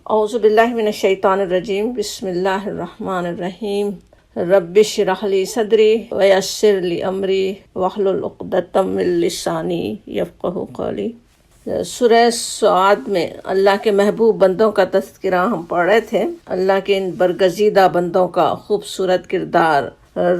اعوذ باللہ من الشیطان الرجیم، بسم اللہ الرحمن الرحیم۔ رب اشرح لی صدری ویسر لی امری واحلل عقدۃ من لسانی یفقہوا قولی۔ سورہ سعد میں اللہ کے محبوب بندوں کا تذکرہ ہم پڑھ رہے تھے۔ اللہ کے ان برگزیدہ بندوں کا خوبصورت کردار،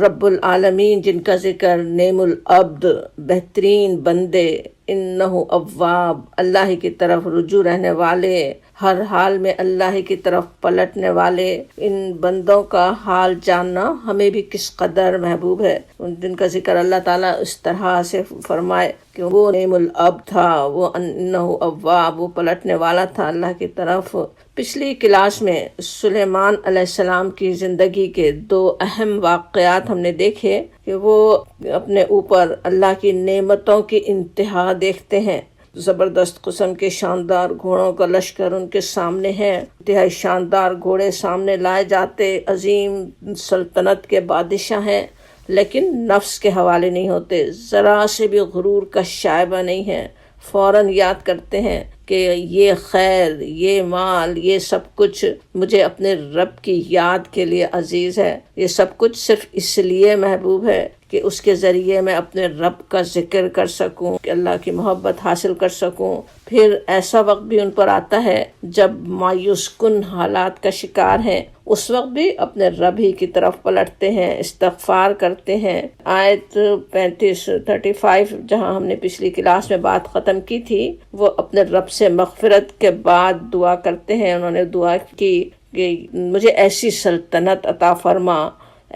رب العالمین جن کا ذکر، نعم العبد بہترین بندے، انہ اواب اللہ ہی کی طرف رجوع رہنے والے، ہر حال میں اللہ ہی کی طرف پلٹنے والے، ان بندوں کا حال جاننا ہمیں بھی کس قدر محبوب ہے، جن کا ذکر اللہ تعالیٰ اس طرح سے فرمائے کہ وہ نعم العبد تھا، وہ انہ اواب، وہ پلٹنے والا تھا اللہ کی طرف۔ پچھلی کلاس میں سلیمان علیہ السلام کی زندگی کے 2 اہم واقعات ہم نے دیکھے کہ وہ اپنے اوپر اللہ کی نعمتوں کی انتہا دیکھتے ہیں۔ زبردست قسم کے شاندار گھوڑوں کا لشکر ان کے سامنے ہے، انتہائی شاندار گھوڑے سامنے لائے جاتے، عظیم سلطنت کے بادشاہ ہیں، لیکن نفس کے حوالے نہیں ہوتے، ذرا سے بھی غرور کا شائبہ نہیں ہے، فوراً یاد کرتے ہیں کہ یہ خیر، یہ مال، یہ سب کچھ مجھے اپنے رب کی یاد کے لیے عزیز ہے، یہ سب کچھ صرف اس لیے محبوب ہے کہ اس کے ذریعے میں اپنے رب کا ذکر کر سکوں، کہ اللہ کی محبت حاصل کر سکوں۔ پھر ایسا وقت بھی ان پر آتا ہے جب مایوس کن حالات کا شکار ہیں، اس وقت بھی اپنے رب ہی کی طرف پلٹتے ہیں، استغفار کرتے ہیں۔ آیت 35 جہاں ہم نے پچھلی کلاس میں بات ختم کی تھی، وہ اپنے رب سے مغفرت کے بعد دعا کرتے ہیں۔ انہوں نے دعا کی کہ مجھے ایسی سلطنت عطا فرما،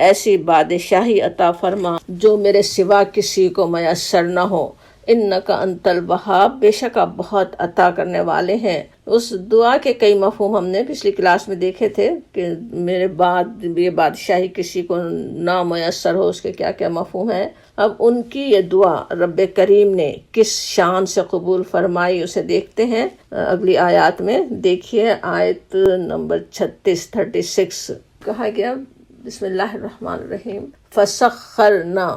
ایسی بادشاہی عطا فرما جو میرے سوا کسی کو میسر نہ ہو، انکا انت الوہاب، بے شک آپ بہت عطا کرنے والے ہیں۔ اس دعا کے کئی مفہوم ہم نے پچھلی کلاس میں دیکھے تھے کہ میرے بعد یہ بادشاہی کسی کو نہ میسر ہو، اس کے کیا کیا مفہوم ہیں۔ اب ان کی یہ دعا رب کریم نے کس شان سے قبول فرمائی اسے دیکھتے ہیں اگلی آیات میں۔ دیکھیے آیت نمبر 36 کہا گیا، بسم اللہ الرحمن الرحیم، فسخرنا،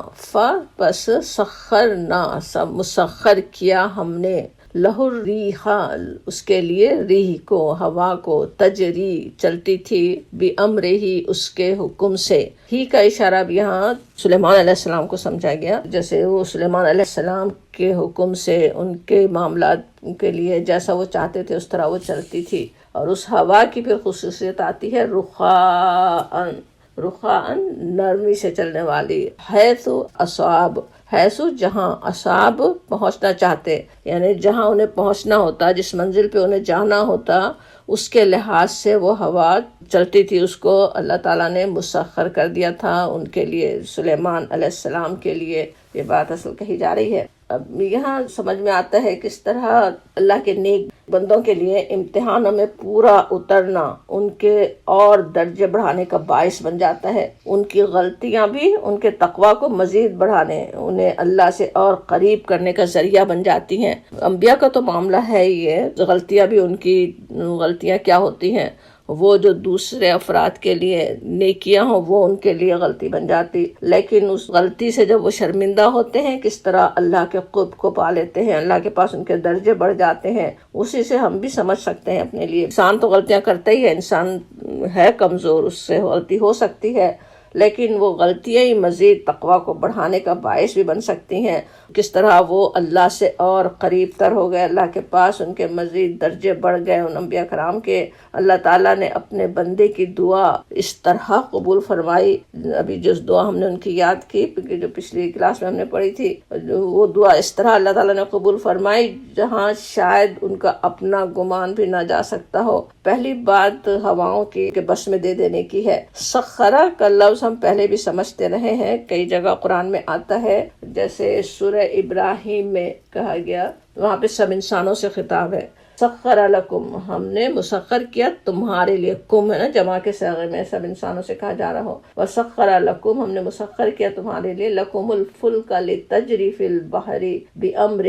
پس سخرنا، سب مسخر کیا ہم نے، لہ الریح، اس کے لیے ریح کو، ہوا کو، تجری چلتی تھی، بامرہ اس کے حکم سے۔ ہی کا اشارہ بھی یہاں سلیمان علیہ السلام کو سمجھا گیا، جیسے وہ سلیمان علیہ السلام کے حکم سے ان کے معاملات کے لیے جیسا وہ چاہتے تھے اس طرح وہ چلتی تھی۔ اور اس ہوا کی پھر خصوصیت آتی ہے رخاءً نرمی سے چلنے والی، حیث اصاب، حیث جہاں، اصاب پہنچنا چاہتے، یعنی جہاں انہیں پہنچنا ہوتا، جس منزل پہ انہیں جانا ہوتا، اس کے لحاظ سے وہ ہوا چلتی تھی، اس کو اللہ تعالیٰ نے مسخر کر دیا تھا ان کے لیے، سلیمان علیہ السلام کے لیے۔ یہ بات اصل کہی جا رہی ہے۔ اب یہاں سمجھ میں آتا ہے کس طرح اللہ کے نیک بندوں کے لیے امتحانوں میں پورا اترنا ان کے اور درجے بڑھانے کا باعث بن جاتا ہے، ان کی غلطیاں بھی ان کے تقویٰ کو مزید بڑھانے، انہیں اللہ سے اور قریب کرنے کا ذریعہ بن جاتی ہیں۔ انبیاء کا تو معاملہ ہے یہ، غلطیاں بھی ان کی غلطیاں کیا ہوتی ہیں، وہ جو دوسرے افراد کے لیے نیکیاں ہوں وہ ان کے لیے غلطی بن جاتی، لیکن اس غلطی سے جب وہ شرمندہ ہوتے ہیں کس طرح اللہ کے قرب کو پا لیتے ہیں، اللہ کے پاس ان کے درجے بڑھ جاتے ہیں۔ اسی سے ہم بھی سمجھ سکتے ہیں اپنے لیے، انسان تو غلطیاں کرتا ہی ہے، انسان ہے کمزور، اس سے غلطی ہو سکتی ہے، لیکن وہ غلطیاں ہی مزید تقویٰ کو بڑھانے کا باعث بھی بن سکتی ہیں۔ کس طرح وہ اللہ سے اور قریب تر ہو گئے، اللہ کے پاس ان کے مزید درجے بڑھ گئے ان انبیاء کرام کے۔ اللہ تعالیٰ نے اپنے بندے کی دعا اس طرح قبول فرمائی، ابھی جس دعا ہم نے ان کی یاد کی جو پچھلی کلاس میں ہم نے پڑھی تھی، وہ دعا اس طرح اللہ تعالیٰ نے قبول فرمائی جہاں شاید ان کا اپنا گمان بھی نہ جا سکتا ہو۔ پہلی بات ہواؤں کی کہ بس میں دے دینے کی ہے۔ سخرہ کا لفظ ہم پہلے بھی سمجھتے رہے ہیں، کئی جگہ قرآن میں آتا ہے، جیسے سورہ ابراہیم میں کہا گیا، وہاں پہ سب انسانوں سے خطاب ہے، سخر لکم، ہم نے مسخر کیا تمہارے لیے، کم ہے نا جمع کے صیغے میں، سب انسانوں سے کہا جا رہا ہو، وسخر لکم، ہم نے مسخر کیا تمہارے لیے، لکم الفلک لتجری فی البحر بامرہ،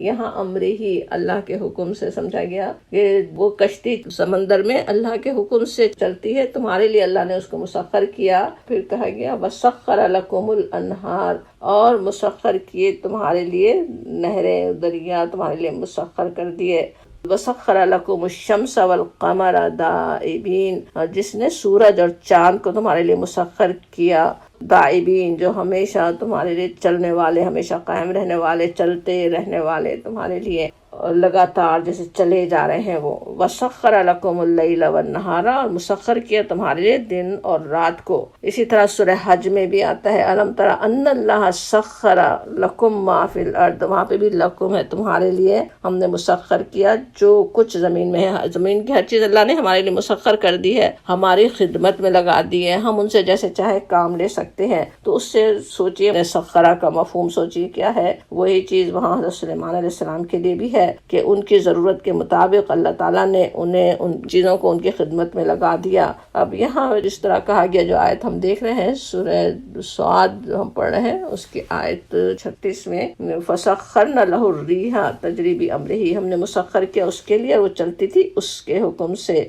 یہاں امرہ اللہ کے حکم سے سمجھا گیا کہ وہ کشتی سمندر میں اللہ کے حکم سے چلتی ہے، تمہارے لیے اللہ نے اس کو مسخر کیا۔ پھر کہا گیا وسخر لکم الانہار، اور مسخر کیے تمہارے لیے نہریں، دریا تمہارے لیے مسخر کر دیے۔ وَسَخَّرَ لَكُمُ الشَّمْسَ وَالْقَمَرَ دَائِبِينَ، اور جس نے سورج اور چاند کو تمہارے لیے مسخر کیا، دائبین جو ہمیشہ تمہارے لیے چلنے والے، ہمیشہ قائم رہنے والے، چلتے رہنے والے تمہارے لیے، اور لگاتار جیسے چلے جا رہے ہیں وہ۔ وَسَخَّرَ لَكُمُ اللَّيْلَ وَالنَّهَارَ، اور مسخر کیا تمہارے لیے دن اور رات کو۔ اسی طرح سورہ حج میں بھی آتا ہے أَلَمْ تَرَ أَنَّ اللَّهَ سَخَّرَ لَكُم مَّا فِي الْأَرْضِ، وہاں پہ بھی لکم ہے تمہارے لیے، ہم نے مسخر کیا جو کچھ زمین میں ہے، زمین کی ہر چیز اللہ نے ہمارے لیے مسخر کر دی ہے، ہماری خدمت میں لگا دی ہے، ہم ان سے جیسے چاہے کام لے سکتے ہیں۔ تو اس سے سوچئے سخرہ کا مفہوم سوچئے کیا ہے، وہی چیز وہاں حضرت سلیمان علیہ السلام کے لیے بھی ہے کہ ان کی ضرورت کے مطابق اللہ تعالیٰ نے انہیں ان چیزوں کو ان کی خدمت میں لگا دیا۔ اب یہاں جس طرح کہا گیا، جو آیت ہم دیکھ رہے ہیں سورہ صاد ہم پڑھ رہے ہیں، اس کی آیت 36 میں فَسَخَّرْنَا لَهُ الرِّيحَ تَجْرِي بِأَمْرِهِ، ہم نے مسخر کیا اس کے لیے، وہ چلتی تھی اس کے حکم سے۔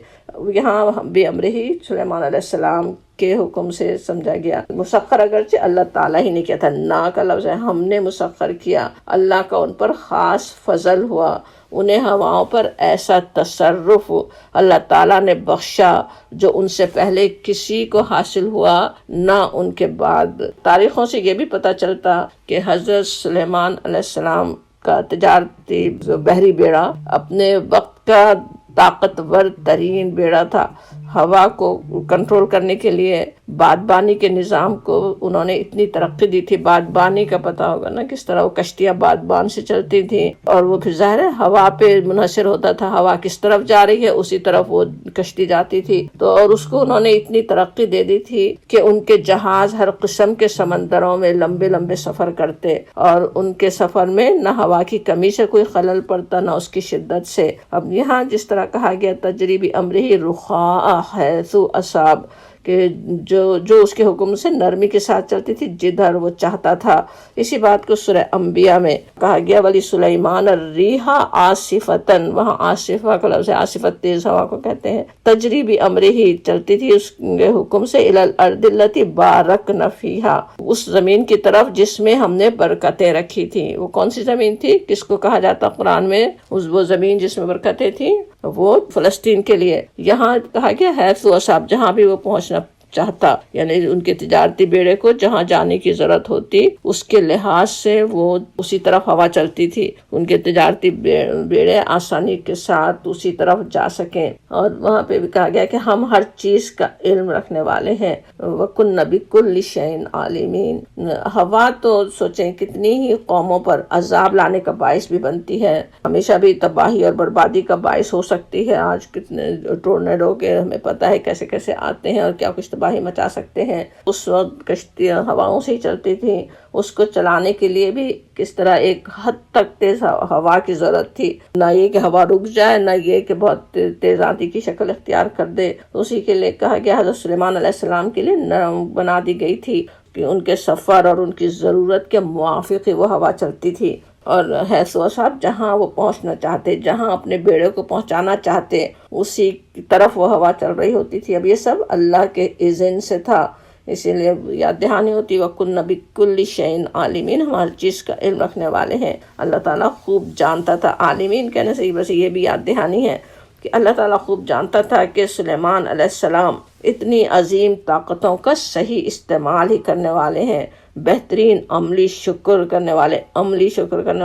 یہاں بِأَمْرِهِ سلیمان علیہ السلام کے حکم سے سمجھا گیا، مسخر اگرچہ اللہ تعالیٰ ہی نے کیا تھا، نا کا لفظ ہے، ہم نے مسخر کیا، اللہ کا ان پر خاص فضل ہوا، انہیں ہواؤں پر ایسا تصرف اللہ تعالیٰ نے بخشا جو ان سے پہلے کسی کو حاصل ہوا نہ ان کے بعد۔ تاریخوں سے یہ بھی پتہ چلتا کہ حضرت سلیمان علیہ السلام کا تجارتی بحری بیڑا اپنے وقت کا طاقتور ترین بیڑا تھا۔ ہوا کو کنٹرول کرنے کے لیے بادبانی کے نظام کو انہوں نے اتنی ترقی دی تھی۔ بادبانی کا پتہ ہوگا نا، کس طرح وہ کشتیاں بادبان سے چلتی تھیں، اور وہ پھر ظاہر ہے ہوا پہ منحصر ہوتا تھا، ہوا کس طرف جا رہی ہے اسی طرف وہ کشتی جاتی تھی۔ تو اور اس کو انہوں نے اتنی ترقی دے دی تھی کہ ان کے جہاز ہر قسم کے سمندروں میں لمبے لمبے سفر کرتے، اور ان کے سفر میں نہ ہوا کی کمی سے کوئی خلل پڑتا نہ اس کی شدت سے۔ اب یہاں جس طرح کہا گیا تجری بِأمرِهِ رُخَاءَ حَيْثُ أَصَابَ، کہ جو اس کے حکم سے نرمی کے ساتھ چلتی تھی جدھر وہ چاہتا تھا۔ اسی بات کو سورہ انبیاء میں کہا گیا ولی سلیمان الریح عاصفتن، وہاں عاصفہ کا لفظ ہے، عاصفت تیز ہوا کو کہتے ہیں۔ تجری بِأمرِهِ چلتی تھی اس کے حکم سے، إِلَى الْأَرْضِ الَّتِي بَارَكْنَا فِيهَا، اس زمین کی طرف جس میں ہم نے برکتیں رکھی تھیں۔ وہ کون سی زمین تھی، کس کو کہا جاتا قرآن میں وہ زمین جس میں برکتیں تھیں، وہ فلسطین کے لیے۔ یہاں کہا گیا حیث اصاب، جہاں بھی وہ پہنچنا چاہتا، یعنی ان کے تجارتی بیڑے کو جہاں جانے کی ضرورت ہوتی اس کے لحاظ سے وہ اسی طرف ہوا چلتی تھی، ان کے تجارتی بیڑے آسانی کے ساتھ اسی طرف جا سکیں۔ اور وہاں پہ بھی کہا گیا کہ ہم ہر چیز کا علم رکھنے والے ہیں، وَكُنَّ بِكُلِّ شَيْءٍ عَالِمِينَ۔ ہوا تو سوچیں کتنی ہی قوموں پر عذاب لانے کا باعث بھی بنتی ہے، ہمیشہ بھی تباہی اور بربادی کا باعث ہو سکتی ہے۔ آج کتنے ٹورنیڈو کے ہمیں پتہ ہے کیسے کیسے آتے ہیں اور کیا کچھ تباہی مچا سکتے ہیں۔ اس وقت کشتیاں ہواؤں سے ہی چلتی تھیں، اس کو چلانے کے لیے بھی کس طرح ایک حد تک تیز ہوا کی ضرورت تھی، نہ یہ کہ ہوا رک جائے، نہ یہ کہ بہت تیز آندھی کی شکل اختیار کر دے۔ اسی کے لیے کہا گیا حضرت سلیمان علیہ السلام کے لیے نرم بنا دی گئی تھی کہ ان کے سفر اور ان کی ضرورت کے موافق ہی وہ ہوا چلتی تھی۔ اور حیث و صاحب جہاں وہ پہنچنا چاہتے، جہاں اپنے بیڑے کو پہنچانا چاہتے اسی طرف وہ ہوا چل رہی ہوتی تھی۔ اب یہ سب اللہ کے اذن سے تھا، اسی لیے یاد دہانی ہوتی وَكُنَّ بِكُلِّ شَيْءٍ عَالِمِينَ، ہم ہر چیز کا علم رکھنے والے ہیں۔ اللہ تعالیٰ خوب جانتا تھا، عالمین کہنے سے بس یہ بھی یاد دہانی ہے کہ اللہ تعالیٰ خوب جانتا تھا کہ سلیمان علیہ السلام اتنی عظیم طاقتوں کا صحیح استعمال ہی کرنے والے ہیں، بہترین عملی شکر کرنے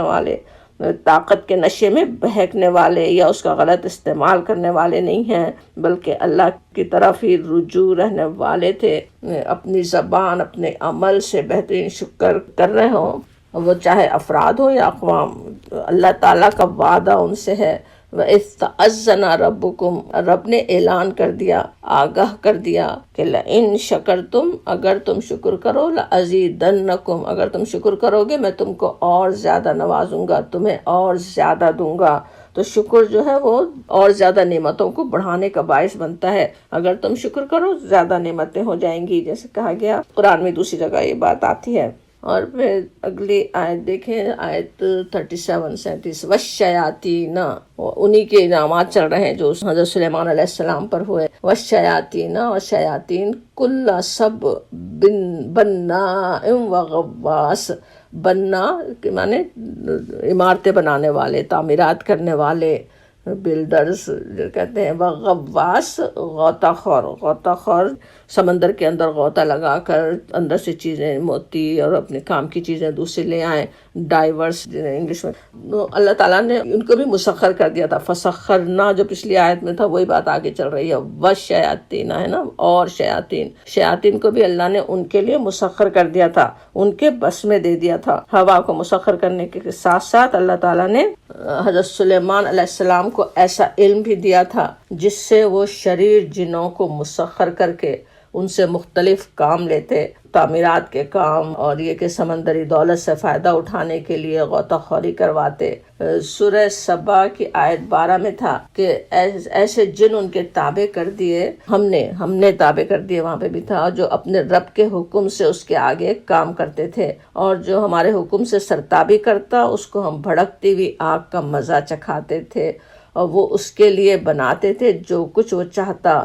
والے، طاقت کے نشے میں بہکنے والے یا اس کا غلط استعمال کرنے والے نہیں ہیں، بلکہ اللہ کی طرف ہی رجوع رہنے والے تھے۔ اپنی زبان اپنے عمل سے بہترین شکر کر رہے ہوں، وہ چاہے افراد ہو یا اقوام، اللہ تعالیٰ کا وعدہ ان سے ہے۔ وَإِذْ تَأَذَّنَ رَبُّكُمْ، رب نے اعلان کر دیا، آگاہ کر دیا کہ لَإِن شَكَرْتُمْ، اگر تم شکر کرو، لَأَزِيدَنَّكُمْ، اگر تم شکر کرو گے میں تم کو اور زیادہ نوازوں گا، تمہیں اور زیادہ دوں گا۔ تو شکر جو ہے وہ اور زیادہ نعمتوں کو بڑھانے کا باعث بنتا ہے۔ اگر تم شکر کرو زیادہ نعمتیں ہو جائیں گی، جیسے کہا گیا قرآن میں دوسری جگہ یہ بات آتی ہے۔ اور پھر اگلی آیت دیکھیں، آیت 37 وَالشَّيَاطِينَ، انہی کے انعامات چل رہے ہیں جو حضرت سلیمان علیہ السلام پر ہوئے۔ وَالشَّيَاطِينَ، اور شیاطین، کُلَّ سب بناء وغواص، بنا کے معنی عمارتیں بنانے والے، تعمیرات کرنے والے، بلڈرز جو کہتے ہیں، غواص غوطہ خور، غوطہ خور سمندر کے اندر غوطہ لگا کر اندر سے چیزیں، موتی اور اپنے کام کی چیزیں دوسری لے آئیں، ڈائیورس جنہیں انگلش میں، تو اللہ تعالیٰ نے ان کو بھی مسخر کر دیا تھا. فسخرنا جو پچھلی آیت میں تھا وہی بات آگے چل رہی ہے، والشیاطین ہے نا، اور شیاطین کو بھی اللہ نے ان کے لیے مسخر کر دیا تھا، ان کے بس میں دے دیا تھا. ہوا کو مسخر کرنے کے ساتھ ساتھ اللہ تعالیٰ نے حضرت سلیمان علیہ السلام کو ایسا علم بھی دیا تھا جس سے وہ شریر جنوں کو مسخر کر کے ان سے مختلف کام لیتے، تعمیرات کے کام، اور یہ کہ سمندری دولت سے فائدہ اٹھانے کے لیے غوطہ خوری کرواتے. سورہ سبا کی آیت 12 میں تھا کہ ایسے جن ان کے تابع کر دیے، ہم نے تابع کر دیے، وہاں پہ بھی تھا، جو اپنے رب کے حکم سے اس کے آگے کام کرتے تھے، اور جو ہمارے حکم سے سرتابی کرتا اس کو ہم بھڑکتی ہوئی آگ کا مزہ چکھاتے تھے، اور وہ اس کے لیے بناتے تھے جو کچھ وہ چاہتا،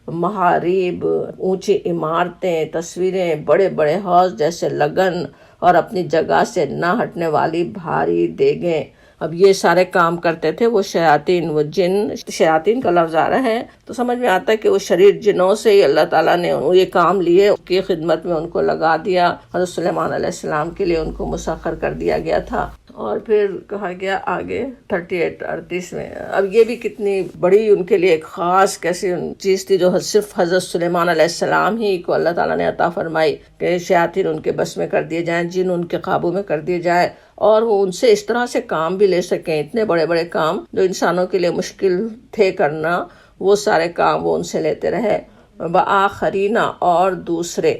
محاریب، اونچی عمارتیں، تصویریں، بڑے بڑے حوض جیسے لگن، اور اپنی جگہ سے نہ ہٹنے والی بھاری دیگیں. اب یہ سارے کام کرتے تھے وہ شیاطین، وہ جن. شیاطین کا لفظ آ رہا ہے تو سمجھ میں آتا ہے کہ وہ شریر جنوں سے ہی اللہ تعالیٰ نے یہ کام لیے، اس کی خدمت میں ان کو لگا دیا. حضرت سلیمان علیہ السلام کے لیے ان کو مسخر کر دیا گیا تھا. اور پھر کہا گیا آگے 38 میں، اب یہ بھی کتنی بڑی ان کے لیے ایک خاص کیسی چیز تھی جو صرف حضرت سلیمان علیہ السلام ہی کو اللہ تعالیٰ نے عطا فرمائی کہ شیاطین ان کے بس میں کر دیے جائیں، جن ان کے قابو میں کر دیے جائے، اور وہ ان سے اس طرح سے کام بھی لے سکیں، اتنے بڑے بڑے کام جو انسانوں کے لیے مشکل تھے کرنا، وہ سارے کام وہ ان سے لیتے رہے. وآخرین، اور دوسرے.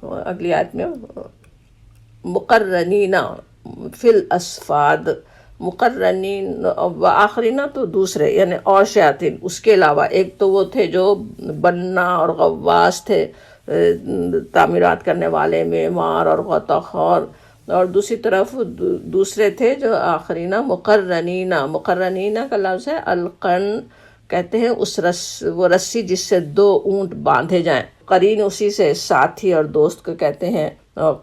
اگلی آیت میں مقرنین فی الاسفاد، مقرنین و آخرین تو دوسرے یعنی اور شیاطین، اس کے علاوہ ایک تو وہ تھے جو بننا اور غواص تھے، تعمیرات کرنے والے، معمار اور غوطہ خور، اور دوسری طرف دوسرے تھے جو آخرین. مقرنین کا لفظ ہے القرن، کہتے ہیں وہ رسی جس سے 2 اونٹ باندھے جائیں. قرین اسی سے ساتھی اور دوست کو کہتے ہیں.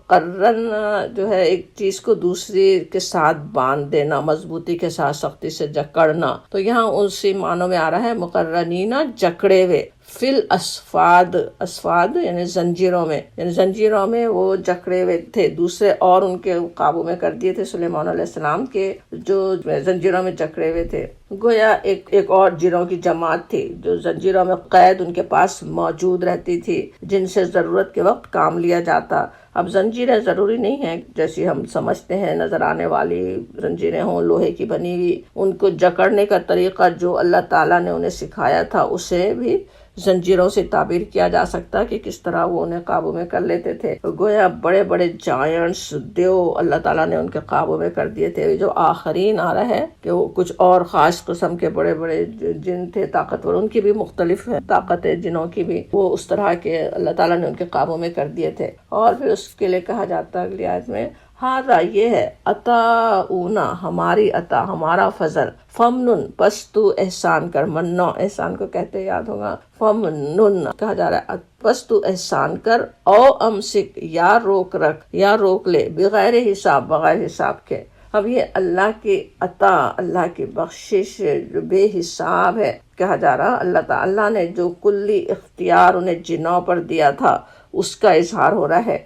قرن جو ہے ایک چیز کو دوسری کے ساتھ باندھ دینا، مضبوطی کے ساتھ سختی سے جکڑنا. تو یہاں اسی معنوں میں آ رہا ہے مقرنین، جکڑے ہوئے. فی الاسفاد، اسفاد یعنی زنجیروں میں وہ جکڑے ہوئے تھے. دوسرے اور ان کے قابو میں کر دیے تھے سلیمان علیہ السلام کے، جو زنجیروں میں جکڑے ہوئے تھے. گویا ایک اور جنوں کی جماعت تھی جو زنجیروں میں قید ان کے پاس موجود رہتی تھی، جن سے ضرورت کے وقت کام لیا جاتا. اب زنجیریں ضروری نہیں ہیں جیسی ہم سمجھتے ہیں نظر آنے والی زنجیریں ہوں لوہے کی بنی ہوئی. ان کو جکڑنے کا طریقہ جو اللہ تعالیٰ نے انہیں سکھایا تھا اسے بھی زنجیروں سے تعبیر کیا جا سکتا کہ کس طرح وہ انہیں قابو میں کر لیتے تھے. گویا بڑے بڑے جائنٹس، دیو اللہ تعالیٰ نے ان کے قابو میں کر دیے تھے. جو آخرین آ رہا ہے کہ وہ کچھ اور خاص قسم کے بڑے بڑے جن تھے طاقتور، ان کی بھی مختلف طاقتیں جنوں کی بھی، وہ اس طرح کے اللہ تعالیٰ نے ان کے قابو میں کر دیے تھے. اور پھر اس کے لیے کہا جاتا ہے اگلی آیت میں، ہاذا یہ ہے، عطاؤنا ہماری عطا، ہمارا فضل، فمنن پس تو احسان کر. منو احسان کو کہتے یاد ہوگا. فمنن کہا جا رہا ہے پس تو احسان کر، او امسک یا روک رکھ یا روک لے، بغیر حساب بغیر حساب کے. اب یہ اللہ کی عطا، اللہ کی بخشش جو بے حساب ہے، کہا جا رہا اللہ تعالیٰ نے جو کلی اختیار انہیں جنوں پر دیا تھا اس کا اظہار ہو رہا ہے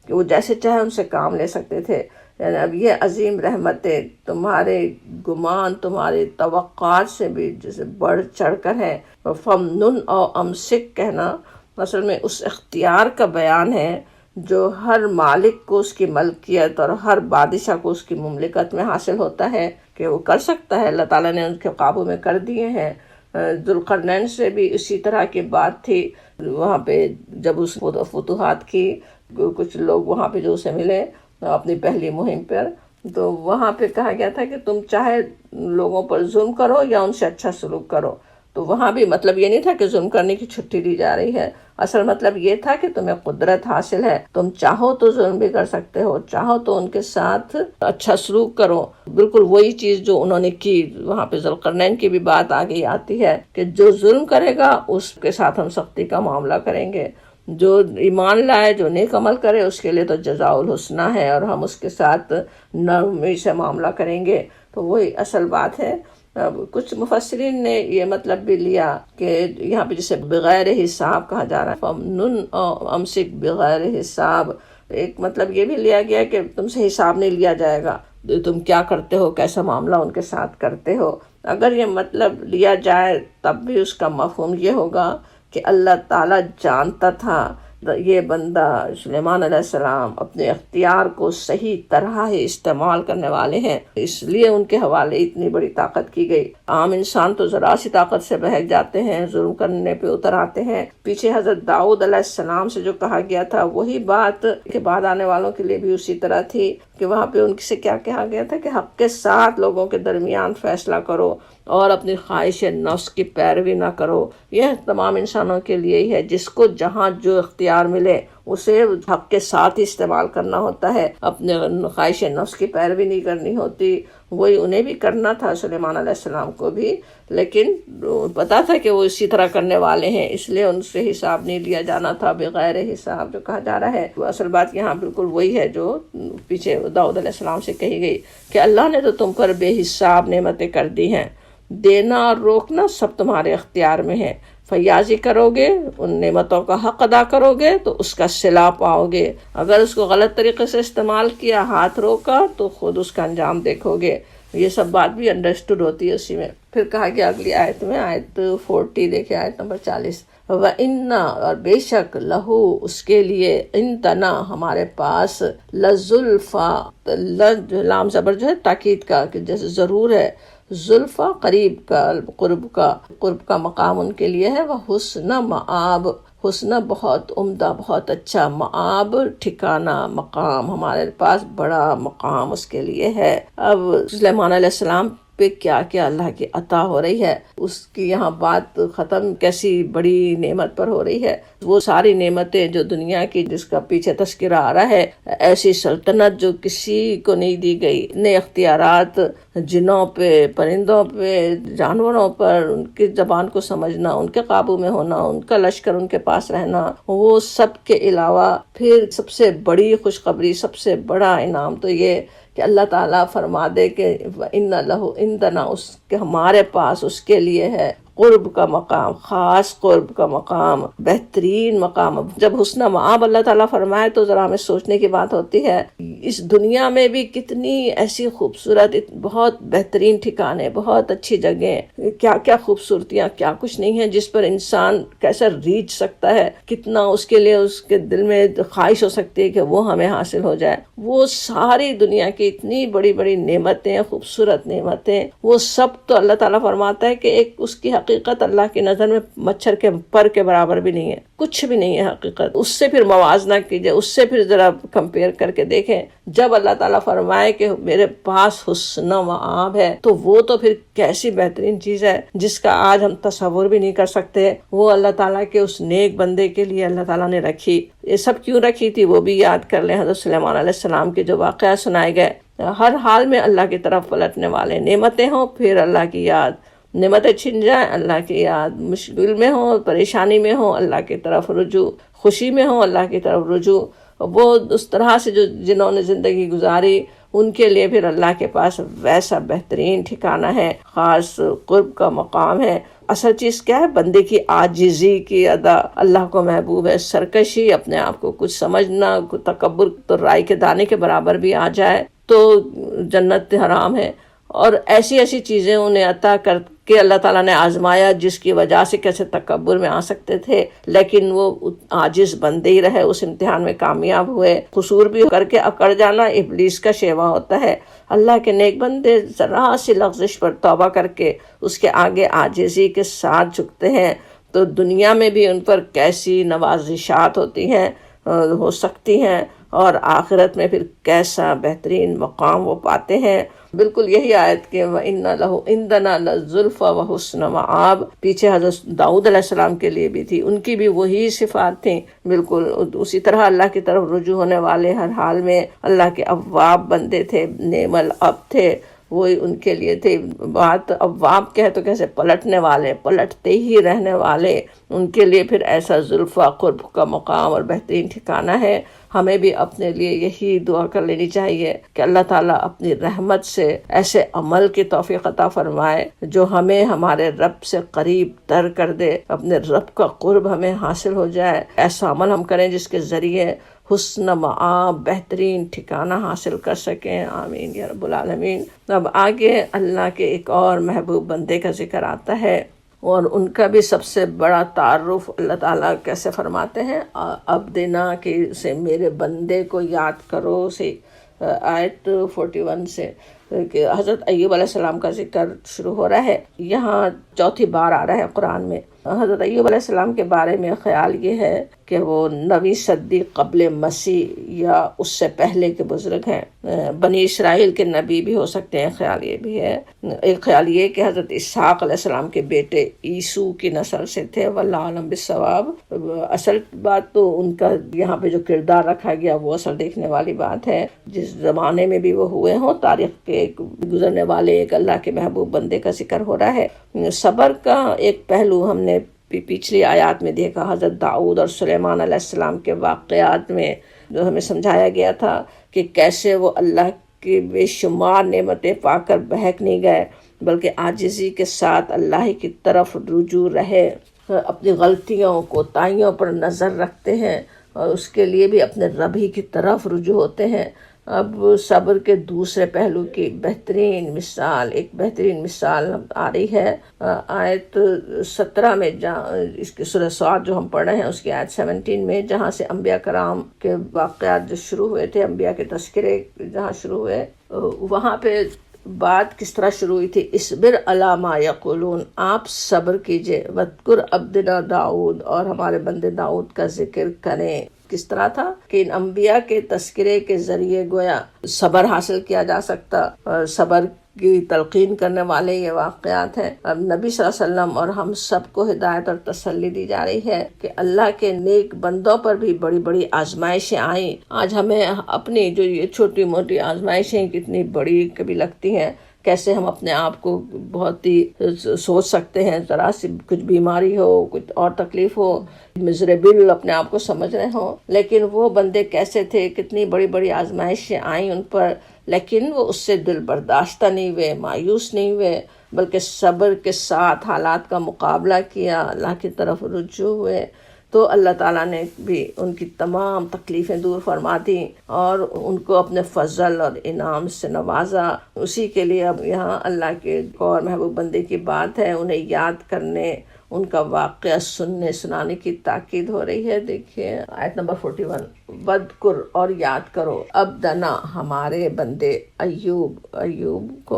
کہ وہ جیسے چاہے ان سے کام لے سکتے تھے. یعنی اب یہ عظیم رحمتیں تمہارے گمان، تمہاری توقعات سے بھی جیسے بڑھ چڑھ کر ہے. فمنن او امسک کہنا اصل میں اس اختیار کا بیان ہے جو ہر مالک کو اس کی ملکیت اور ہر بادشاہ کو اس کی مملکت میں حاصل ہوتا ہے کہ وہ کر سکتا ہے. اللہ تعالیٰ نے ان کے قابو میں کر دیے ہیں. ذوالقرنین سے بھی اسی طرح کی بات تھی. وہاں پہ جب اس فتوحات کی کچھ لوگ وہاں پہ جو اسے ملے اپنی پہلی مہم پر، تو وہاں پہ کہا گیا تھا کہ تم چاہے لوگوں پر ظلم کرو یا ان سے اچھا سلوک کرو. تو وہاں بھی مطلب یہ نہیں تھا کہ ظلم کرنے کی چھٹی دی جا رہی ہے، اصل مطلب یہ تھا کہ تمہیں قدرت حاصل ہے، تم چاہو تو ظلم بھی کر سکتے ہو، چاہو تو ان کے ساتھ اچھا سلوک کرو. بالکل وہی چیز جو انہوں نے کی. وہاں پہ ذوالقرنین کی بھی بات آگے آتی ہے کہ جو ظلم کرے گا اس کے ساتھ ہم سختی کا معاملہ کریں گے، جو ایمان لائے، جو نیک عمل کرے، اس کے لیے تو جزاء الحسنہ ہے اور ہم اس کے ساتھ نرمی سے معاملہ کریں گے. تو وہی اصل بات ہے. اب کچھ مفسرین نے یہ مطلب بھی لیا کہ یہاں پہ جسے بغیر حساب کہا جا رہا ہے، فَمْنُنْ او امسک بغیر حساب، ایک مطلب یہ بھی لیا گیا کہ تم سے حساب نہیں لیا جائے گا، تم کیا کرتے ہو، کیسا معاملہ ان کے ساتھ کرتے ہو۔ اگر یہ مطلب لیا جائے تب بھی اس کا مفہوم یہ ہوگا کہ اللہ تعالیٰ جانتا تھا یہ بندہ سلیمان علیہ السلام اپنے اختیار کو صحیح طرح ہی استعمال کرنے والے ہیں، اس لیے ان کے حوالے اتنی بڑی طاقت کی گئی۔ عام انسان تو ذرا سی طاقت سے بہک جاتے ہیں، ظلم کرنے پہ اتر آتے ہیں۔ پیچھے حضرت داؤد علیہ السلام سے جو کہا گیا تھا وہی بات کے بعد آنے والوں کے لیے بھی اسی طرح تھی کہ وہاں پہ ان سے کیا کہا گیا تھا کہ حق کے ساتھ لوگوں کے درمیان فیصلہ کرو اور اپنی خواہش نفس کی پیروی نہ کرو۔ یہ تمام انسانوں کے لیے ہی ہے، جس کو جہاں جو اختیار ملے اسے حق کے ساتھ ہی استعمال کرنا ہوتا ہے، اپنے خواہش نفس کی پیروی نہیں کرنی ہوتی۔ وہی انہیں بھی کرنا تھا، سلیمان علیہ السلام کو بھی، لیکن پتا تھا کہ وہ اسی طرح کرنے والے ہیں، اس لیے ان سے حساب نہیں لیا جانا تھا، بغیر حساب جو کہا جا رہا ہے۔ اصل بات یہاں بالکل وہی ہے جو پیچھے داؤد علیہ السلام سے کہی گئی کہ اللہ نے تو تم پر بے حساب نعمتیں کر دی ہیں، دینا اور روکنا سب تمہارے اختیار میں ہے، فیاضی کرو گے، ان نعمتوں کا حق ادا کرو گے تو اس کا صلہ پاؤ گے، اگر اس کو غلط طریقے سے استعمال کیا، ہاتھ روکا، تو خود اس کا انجام دیکھو گے۔ یہ سب بات بھی انڈرسٹوڈ ہوتی ہے اسی میں۔ پھر کہا گیا اگلی آیت میں، آیت 40 دیکھیں، آیت نمبر 40، وَإِنَّا اور بے شک لہو اس کے لیے، انتنا ہمارے پاس، لزلفا، لام زبر جو ہے تاکید کا کہ جیسے ضرور ہے، زلفا قریب کا، قرب کا مقام ان کے لیے ہے، وہ حسن مآب، حسن بہت عمدہ، بہت اچھا، مآب ٹھکانہ، مقام، ہمارے پاس بڑا مقام اس کے لیے ہے۔ اب سلیمان علیہ السلام پہ کیا کیا اللہ کی عطا ہو رہی ہے، اس کی یہاں بات ختم کیسی بڑی نعمت پر ہو رہی ہے۔ وہ ساری نعمتیں جو دنیا کی، جس کا پیچھے تذکرہ آ رہا ہے، ایسی سلطنت جو کسی کو نہیں دی گئی، اتنے اختیارات جنوں پہ، پرندوں پہ، جانوروں پر، ان کی زبان کو سمجھنا، ان کے قابو میں ہونا، ان کا لشکر ان کے پاس رہنا، وہ سب کے علاوہ پھر سب سے بڑی خوشخبری، سب سے بڑا انعام تو یہ کہ اللہ تعالیٰ فرما دے کہ وَإِنَّ لَهُ عِندَنَا، اس کے ہمارے پاس اس کے لیے ہے قرب کا مقام، خاص قرب کا مقام، بہترین مقام۔ جب حسن مآب اللہ تعالیٰ فرمائے تو ذرا ہمیں سوچنے کی بات ہوتی ہے، اس دنیا میں بھی کتنی ایسی خوبصورت، بہت بہترین ٹھکانے، بہت اچھی جگہیں، کیا کیا خوبصورتیاں، کیا کچھ نہیں ہے جس پر انسان کیسا ریچ سکتا ہے، کتنا اس کے لیے اس کے دل میں خواہش ہو سکتی ہے کہ وہ ہمیں حاصل ہو جائے۔ وہ ساری دنیا کی اتنی بڑی بڑی نعمتیں، خوبصورت نعمتیں، وہ سب تو اللہ تعالیٰ فرماتا ہے کہ ایک اس کی حقیقت اللہ کی نظر میں مچھر کے پر کے برابر بھی نہیں ہے، کچھ بھی نہیں ہے حقیقت۔ اس سے پھر موازنہ کیجئے، اس سے پھر ذرا کمپیئر کر کے دیکھیں۔ جب اللہ تعالیٰ فرمائے کہ میرے پاس حسن مآب ہے تو وہ تو پھر کیسی بہترین چیز ہے جس کا آج ہم تصور بھی نہیں کر سکتے۔ وہ اللہ تعالیٰ کے اس نیک بندے کے لیے اللہ تعالیٰ نے رکھی۔ یہ سب کیوں رکھی تھی وہ بھی یاد کر لیں۔ حضرت سلیمان علیہ السلام کے جو واقعات سنائے گئے، ہر حال میں اللہ کی طرف پلٹنے والے، نعمتیں ہوں پھر اللہ کی یاد، نعمتیں چھن جائیں اللہ کی یاد، مشکل میں ہوں، پریشانی میں ہوں اللہ کی طرف رجوع، خوشی میں ہوں اللہ کی طرف رجوع۔ وہ اس طرح سے جو جنہوں نے زندگی گزاری ان کے لیے پھر اللہ کے پاس ویسا بہترین ٹھکانہ ہے، خاص قرب کا مقام ہے۔ اصل چیز کیا ہے؟ بندے کی عاجزی کی ادا اللہ کو محبوب ہے، سرکشی، اپنے آپ کو کچھ سمجھنا، تکبر تو رائی کے دانے کے برابر بھی آ جائے تو جنت حرام ہے۔ اور ایسی ایسی چیزیں انہیں عطا کر کے اللہ تعالیٰ نے آزمایا جس کی وجہ سے کیسے تکبر میں آ سکتے تھے، لیکن وہ عاجز بندے ہی رہے، اس امتحان میں کامیاب ہوئے۔ قصور بھی کر کے اکڑ جانا ابلیس کا شیوا ہوتا ہے۔ اللہ کے نیک بندے ذرا سی لغزش پر توبہ کر کے اس کے آگے عاجزی کے ساتھ جھکتے ہیں تو دنیا میں بھی ان پر کیسی نوازشات ہوتی ہیں، ہو سکتی ہیں، اور آخرت میں پھر کیسا بہترین مقام وہ پاتے ہیں۔ بالکل یہی آیت کہ وَإِنَّ لَهُ عِندَنَا لَزُلْفَى وَحُسْنَ مَآب پیچھے حضرت داؤد علیہ السلام کے لیے بھی تھی، ان کی بھی وہی صفات تھیں، بالکل اسی طرح اللہ کی طرف رجوع ہونے والے، ہر حال میں اللہ کے اواب بندے تھے، نعم الاب تھے، وہی ان کے لیے تھی بات۔ اواب کہے تو کیسے پلٹنے والے، پلٹتے ہی رہنے والے، ان کے لیے پھر ایسا زلفیٰ قرب کا مقام اور بہترین ٹھکانہ ہے۔ ہمیں بھی اپنے لیے یہی دعا کر لینی چاہیے کہ اللہ تعالیٰ اپنی رحمت سے ایسے عمل کی توفیق عطا فرمائے جو ہمیں ہمارے رب سے قریب تر کر دے، اپنے رب کا قرب ہمیں حاصل ہو جائے، ایسا عمل ہم کریں جس کے ذریعے حسن مآب، بہترین ٹھکانہ حاصل کر سکیں۔ آمین یا رب العالمین۔ اب آگے اللہ کے ایک اور محبوب بندے کا ذکر آتا ہے، اور ان کا بھی سب سے بڑا تعارف اللہ تعالیٰ کیسے فرماتے ہیں، عبدنا کہ سے میرے بندے کو یاد کرو، سے آیت 41 سے کہ حضرت ایوب علیہ السلام کا ذکر شروع ہو رہا ہے۔ یہاں چوتھی بار آ رہا ہے قرآن میں۔ حضرت ایوب علیہ السلام کے بارے میں خیال یہ ہے کہ وہ 9ویں صدی قبل مسیح یا اس سے پہلے کے بزرگ ہیں، بنی اسرائیل کے نبی بھی ہو سکتے ہیں، خیال یہ بھی ہے۔ ایک خیال یہ کہ حضرت اسحاق علیہ السلام کے بیٹے عیسو کی نسل سے تھے، واللہ عالم بالصواب۔ اصل بات تو ان کا یہاں پہ جو کردار رکھا گیا وہ اصل دیکھنے والی بات ہے، جس زمانے میں بھی وہ ہوئے ہوں، تاریخ کے گزرنے والے ایک اللہ کے محبوب بندے کا ذکر ہو رہا ہے۔ صبر کا ایک پہلو ہم نے پچھلی آیات میں دیکھا، حضرت داؤد اور سلیمان علیہ السلام کے واقعات میں جو ہمیں سمجھایا گیا تھا کہ کیسے وہ اللہ کی بے شمار نعمتیں پا کر بہک نہیں گئے، بلکہ عاجزی کے ساتھ اللہ کی طرف رجوع رہے، اپنی غلطیوں کوتاہیوں پر نظر رکھتے ہیں اور اس کے لیے بھی اپنے رب ہی کی طرف رجوع ہوتے ہیں۔ اب صبر کے دوسرے پہلو کی ایک بہترین مثال آ رہی ہے آیت 17 میں، جہاں اس کی سورہ صاد جو ہم پڑھ رہے ہیں اس کی آیت 17 میں، جہاں سے انبیاء کرام کے واقعات جو شروع ہوئے تھے، انبیاء کے تذکرے جہاں شروع ہوئے، وہاں پہ بات کس طرح شروع ہوئی تھی، اصبر علی ما یقولون، آپ صبر کیجئے، وذکر عبدنا داؤد، اور ہمارے بندے داؤد کا ذکر کریں۔ کس طرح تھا کہ ان انبیاء کے تذکرے کے ذریعے گویا صبر حاصل کیا جا سکتا، اور صبر کی تلقین کرنے والے یہ واقعات ہیں۔ اب نبی صلی اللہ علیہ وسلم اور ہم سب کو ہدایت اور تسلی دی جا رہی ہے کہ اللہ کے نیک بندوں پر بھی بڑی بڑی آزمائشیں آئیں۔ آج ہمیں اپنی جو یہ چھوٹی موٹی آزمائشیں کتنی بڑی کبھی لگتی ہیں، کیسے ہم اپنے آپ کو بہت ہی سوچ سکتے ہیں، ذرا سی کچھ بیماری ہو، کچھ اور تکلیف ہو، مزریبل اپنے آپ کو سمجھ رہے ہوں، لیکن وہ بندے کیسے تھے، کتنی بڑی بڑی آزمائشیں آئیں ان پر، لیکن وہ اس سے دل برداشتہ نہیں ہوئے، مایوس نہیں ہوئے، بلکہ صبر کے ساتھ حالات کا مقابلہ کیا، اللہ کی طرف رجوع ہوئے، تو اللہ تعالیٰ نے بھی ان کی تمام تکلیفیں دور فرما دیں اور ان کو اپنے فضل اور انعام سے نوازا۔ اسی کے لیے اب یہاں اللہ کے اور محبوب بندے کی بات ہے، انہیں یاد کرنے، ان کا واقعہ سننے سنانے کی تاکید ہو رہی ہے۔ دیکھیے آیت نمبر 41، وَذْکُر، اور یاد کرو، عبدنا، ہمارے بندے، ایوب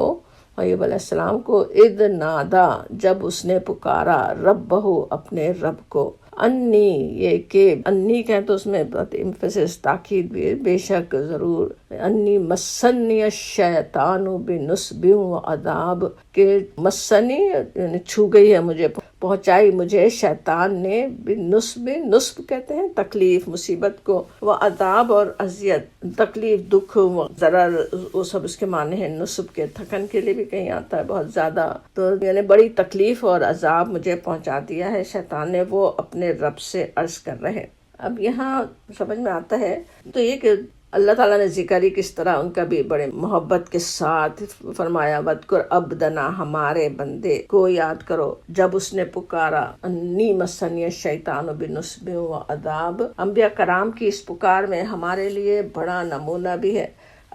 علیہ السلام کو، اذ نادا، جب اس نے پکارا، ربہ، اپنے رب کو، انی، یہ کہ انی کہیں تو اس میں ایمفیسس تاکید بھی ہے، بے شک ضرور، انی مسنی الشیطان بنصب وعذاب، کہ مسنی یعنی چھو گئی ہے مجھے، پہنچائی مجھے شیطان نے، بنصب، نصب کہتے ہیں تکلیف مصیبت کو، وعذاب، اور اذیت، تکلیف دکھ ضرر، وہ سب اس کے معنی ہیں نصب کے، تھکن کے لیے بھی کہیں آتا ہے بہت زیادہ، تو یعنی بڑی تکلیف اور عذاب مجھے پہنچا دیا ہے شیطان نے، وہ اپنے رب سے عرض کر رہے۔ اب یہاں سمجھ میں آتا ہے تو یہ کہ اللہ تعالیٰ نے ذکر ہی کس طرح ان کا بھی بڑے محبت کے ساتھ فرمایا، وَذْکُرْ عَبْدَنَا، ہمارے بندے کو یاد کرو، جب اس نے پکارا، انی مسنی الشیطان بنصب وعذاب۔ انبیاء کرام کی اس پکار میں ہمارے لیے بڑا نمونہ بھی ہے،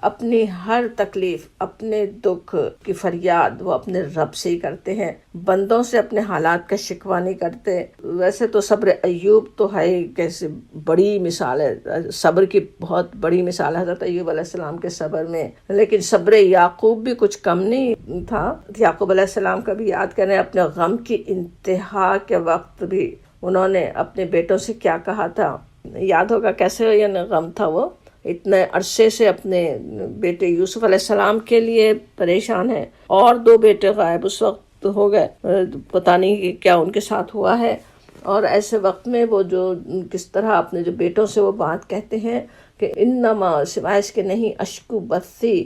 اپنی ہر تکلیف، اپنے دکھ کی فریاد وہ اپنے رب سے ہی کرتے ہیں، بندوں سے اپنے حالات کا شکوہ نہیں کرتے۔ ویسے تو صبر ایوب تو ہے کیسے بڑی مثال ہے، صبر کی بہت بڑی مثال ہے حضرت ایوب علیہ السلام کے صبر میں، لیکن صبر یعقوب بھی کچھ کم نہیں تھا۔ یعقوب علیہ السلام کا بھی یاد کریں، اپنے غم کی انتہا کے وقت بھی انہوں نے اپنے بیٹوں سے کیا کہا تھا، یاد ہوگا کیسے یعنی غم تھا، وہ اتنے عرصے سے اپنے بیٹے یوسف علیہ السلام کے لیے پریشان ہیں، اور 2 بیٹے غائب اس وقت ہو گئے، پتہ نہیں کیا ان کے ساتھ ہوا ہے، اور ایسے وقت میں وہ جو کس طرح اپنے جو بیٹوں سے وہ بات کہتے ہیں کہ انما، سوائے اس کے نہیں، اشکو بثی،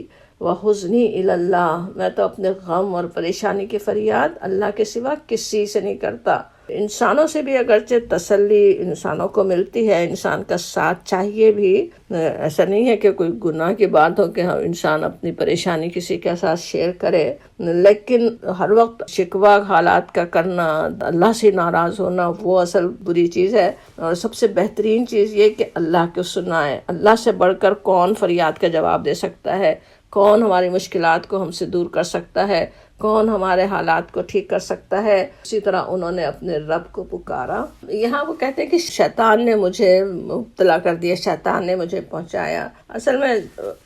وحزنی الی اللہ، میں تو اپنے غم اور پریشانی کی فریاد اللہ کے سوا کسی سے نہیں کرتا۔ انسانوں سے بھی اگرچہ تسلی انسانوں کو ملتی ہے، انسان کا ساتھ چاہیے بھی، ایسا نہیں ہے کہ کوئی گناہ کی بات ہو کہ انسان اپنی پریشانی کسی کے ساتھ شیئر کرے، لیکن ہر وقت شکوہ حالات کا کرنا، اللہ سے ناراض ہونا، وہ اصل بری چیز ہے۔ اور سب سے بہترین چیز یہ کہ اللہ کو سنائے۔ اللہ سے بڑھ کر کون فریاد کا جواب دے سکتا ہے؟ کون ہماری مشکلات کو ہم سے دور کر سکتا ہے؟ کون ہمارے حالات کو ٹھیک کر سکتا ہے؟ اسی طرح انہوں نے اپنے رب کو پکارا۔ یہاں وہ کہتے ہیں کہ شیطان نے مجھے مبتلا کر دیا، شیطان نے مجھے پہنچایا۔ اصل میں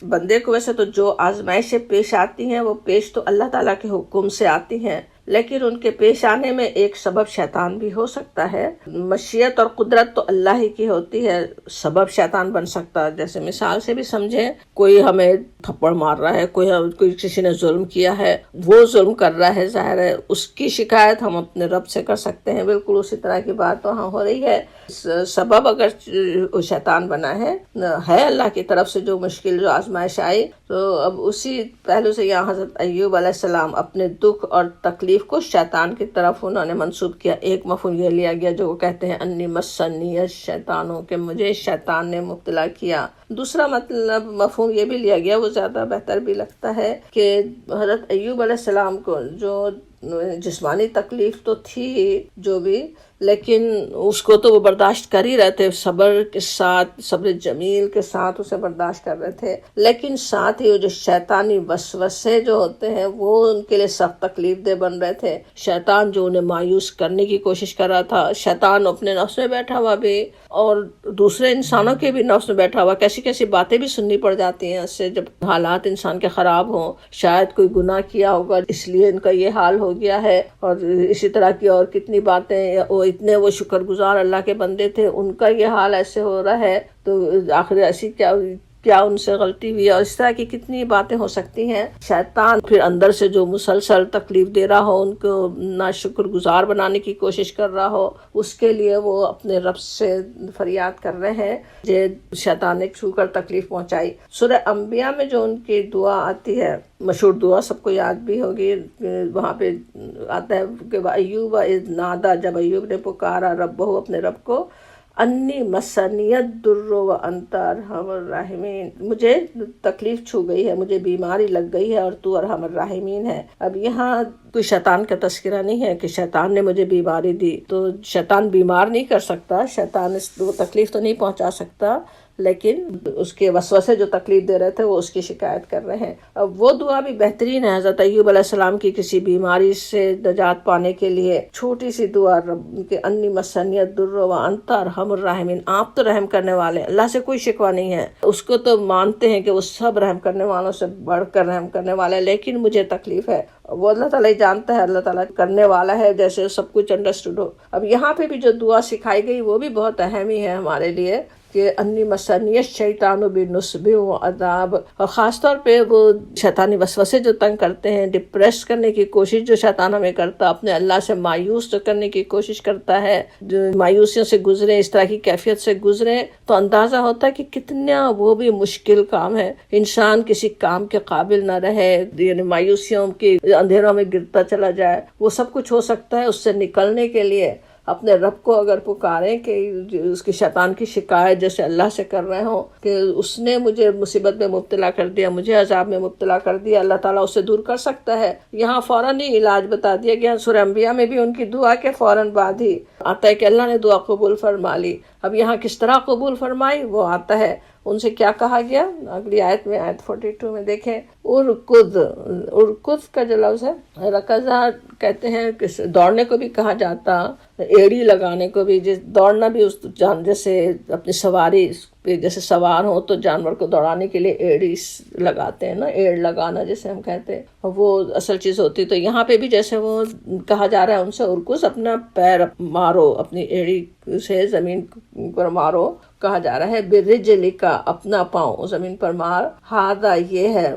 بندے کو ویسے تو جو آزمائشیں پیش آتی ہیں وہ پیش تو اللہ تعالیٰ کے حکم سے آتی ہیں، لیکن ان کے پیش آنے میں ایک سبب شیطان بھی ہو سکتا ہے۔ مشیت اور قدرت تو اللہ ہی کی ہوتی ہے، سبب شیطان بن سکتا ہے۔ جیسے مثال سے بھی سمجھیں، کوئی ہمیں تھپڑ مار رہا ہے، کوئی کسی نے ظلم کیا ہے، وہ ظلم کر رہا ہے، ظاہر ہے اس کی شکایت ہم اپنے رب سے کر سکتے ہیں۔ بالکل اسی طرح کی بات وہاں ہو رہی ہے۔ سبب اگر شیطان بنا ہے اللہ کی طرف سے جو مشکل، جو آزمائش آئی، تو اب اسی پہلو سے یہاں حضرت ایوب علیہ السلام اپنے دکھ اور تکلیف کو شیطان کی طرف انہوں نے منسوب کیا۔ ایک مفہوم یہ لیا گیا جو وہ کہتے ہیں انی مسنی الشیطان، کہ مجھے شیطان نے مبتلا کیا۔ دوسرا مفہوم یہ بھی لیا گیا، وہ زیادہ بہتر بھی لگتا ہے، کہ حضرت ایوب علیہ السلام کو جو جسمانی تکلیف تو تھی جو بھی، لیکن اس کو تو وہ برداشت کر ہی رہے تھے، صبر کے ساتھ، صبر جمیل کے ساتھ اسے برداشت کر رہے تھے، لیکن ساتھ ہی وہ جو شیطانی وسوسے جو ہوتے ہیں وہ ان کے لیے سخت تکلیف دہ بن رہے تھے۔ شیطان جو انہیں مایوس کرنے کی کوشش کر رہا تھا، شیطان اپنے نفس میں بیٹھا ہوا بھی اور دوسرے انسانوں کے بھی نفس میں بیٹھا ہوا، کیسی کیسی باتیں بھی سننی پڑ جاتی ہیں اس سے جب حالات انسان کے خراب ہوں۔ شاید کوئی گناہ کیا ہوگا اس لیے ان کا یہ حال ہو گیا ہے، اور اسی طرح کی اور کتنی باتیں، وہ اتنے وہ شکر گزار اللہ کے بندے تھے، ان کا یہ حال ایسے ہو رہا ہے، تو آخر ایسی کیا ان سے غلطی ہوئی، اور اس طرح کی کتنی باتیں ہو سکتی ہیں۔ شیطان پھر اندر سے جو مسلسل تکلیف دے رہا ہو، ان کو ناشکر گزار بنانے کی کوشش کر رہا ہو، اس کے لیے وہ اپنے رب سے فریاد کر رہے ہیں۔ یہ شیطان نے چھو کر تکلیف پہنچائی۔ سورہ انبیاء میں جو ان کی دعا آتی ہے، مشہور دعا سب کو یاد بھی ہوگی، وہاں پہ آتا ہے کہ ایوب اذ نادا، جب ایوب نے پکارا ربہ، اپنے رب کو، انی مسنی الضر وانت ارحم الراحمین، مجھے تکلیف چھو گئی ہے، مجھے بیماری لگ گئی ہے اور تو ارحم الراحمین ہے۔ اب یہاں کوئی شیطان کا تذکرہ نہیں ہے کہ شیطان نے مجھے بیماری دی، تو شیطان بیمار نہیں کر سکتا، شیطان وہ تکلیف تو نہیں پہنچا سکتا، لیکن اس کے وسوسے جو تکلیف دے رہے تھے وہ اس کی شکایت کر رہے ہیں۔ اب وہ دعا بھی بہترین ہے۔ حضرت ایوب علیہ السلام کی کسی بیماری سے نجات پانے کے لیے چھوٹی سی دعا، رب کے انی مسنی الضر وانت ارحم الراحمین، آپ تو رحم کرنے والے ہیں، اللہ سے کوئی شکوہ نہیں ہے، اس کو تو مانتے ہیں کہ وہ سب رحم کرنے والوں سے بڑھ کر رحم کرنے والا ہے، لیکن مجھے تکلیف ہے۔ وہ اللہ تعالیٰ جانتا ہے، اللہ تعالیٰ کرنے والا ہے، جیسے سب کچھ انڈرسٹوڈ ہو۔ اب یہاں پہ بھی جو دعا سکھائی گئی وہ بھی بہت اہم ہی ہے ہمارے لیے، کہ انی مسنی الشیطان بنصب وعذاب، اور خاص طور پہ وہ شیطانی وسوسے جو تنگ کرتے ہیں، ڈپریس کرنے کی کوشش جو شیطان ہمیں کرتا، اپنے اللہ سے مایوس جو کرنے کی کوشش کرتا ہے، جو مایوسیوں سے گزرے، اس طرح کی کیفیت سے گزرے، تو اندازہ ہوتا ہے کہ کتنا وہ بھی مشکل کام ہے، انسان کسی کام کے قابل نہ رہے، یعنی مایوسیوں کے اندھیروں میں گرتا چلا جائے، وہ سب کچھ ہو سکتا ہے۔ اس سے نکلنے کے لیے اپنے رب کو اگر پکاریں کہ اس کی شیطان کی شکایت جیسے اللہ سے کر رہے ہوں کہ اس نے مجھے مصیبت میں مبتلا کر دیا، مجھے عذاب میں مبتلا کر دیا، اللہ تعالیٰ اسے دور کر سکتا ہے۔ یہاں فوراً ہی علاج بتا دیا گیا۔ سورہ انبیاء میں بھی ان کی دعا کے فوراً بعد ہی آتا ہے کہ اللہ نے دعا قبول فرما لی۔ اب یہاں کس طرح قبول فرمائی وہ آتا ہے، ان سے کیا کہا گیا اگلی آیت میں، آیت 42 میں دیکھیں، ارکض کا جو لفظ ہے، رکضہ کہتے ہیں کہ دوڑنے کو بھی کہا جاتا، ایڑی لگانے کو بھی، دوڑنا بھی اس جیسے اپنی سواری پہ جیسے سوار ہوں تو جانور کو دوڑانے کے لیے ایڑی لگاتے ہیں نا، ایڑ لگانا جیسے ہم کہتے ہیں، وہ اصل چیز ہوتی۔ تو یہاں پہ بھی جیسے وہ کہا جا رہا ہے ان سے، ارکض، اپنا پیر مارو، اپنی ایڑی سے زمین پر مارو، کہا جا رہا ہے برجلک، اپنا پاؤں زمین پر مار، ہاذا یہ ہے،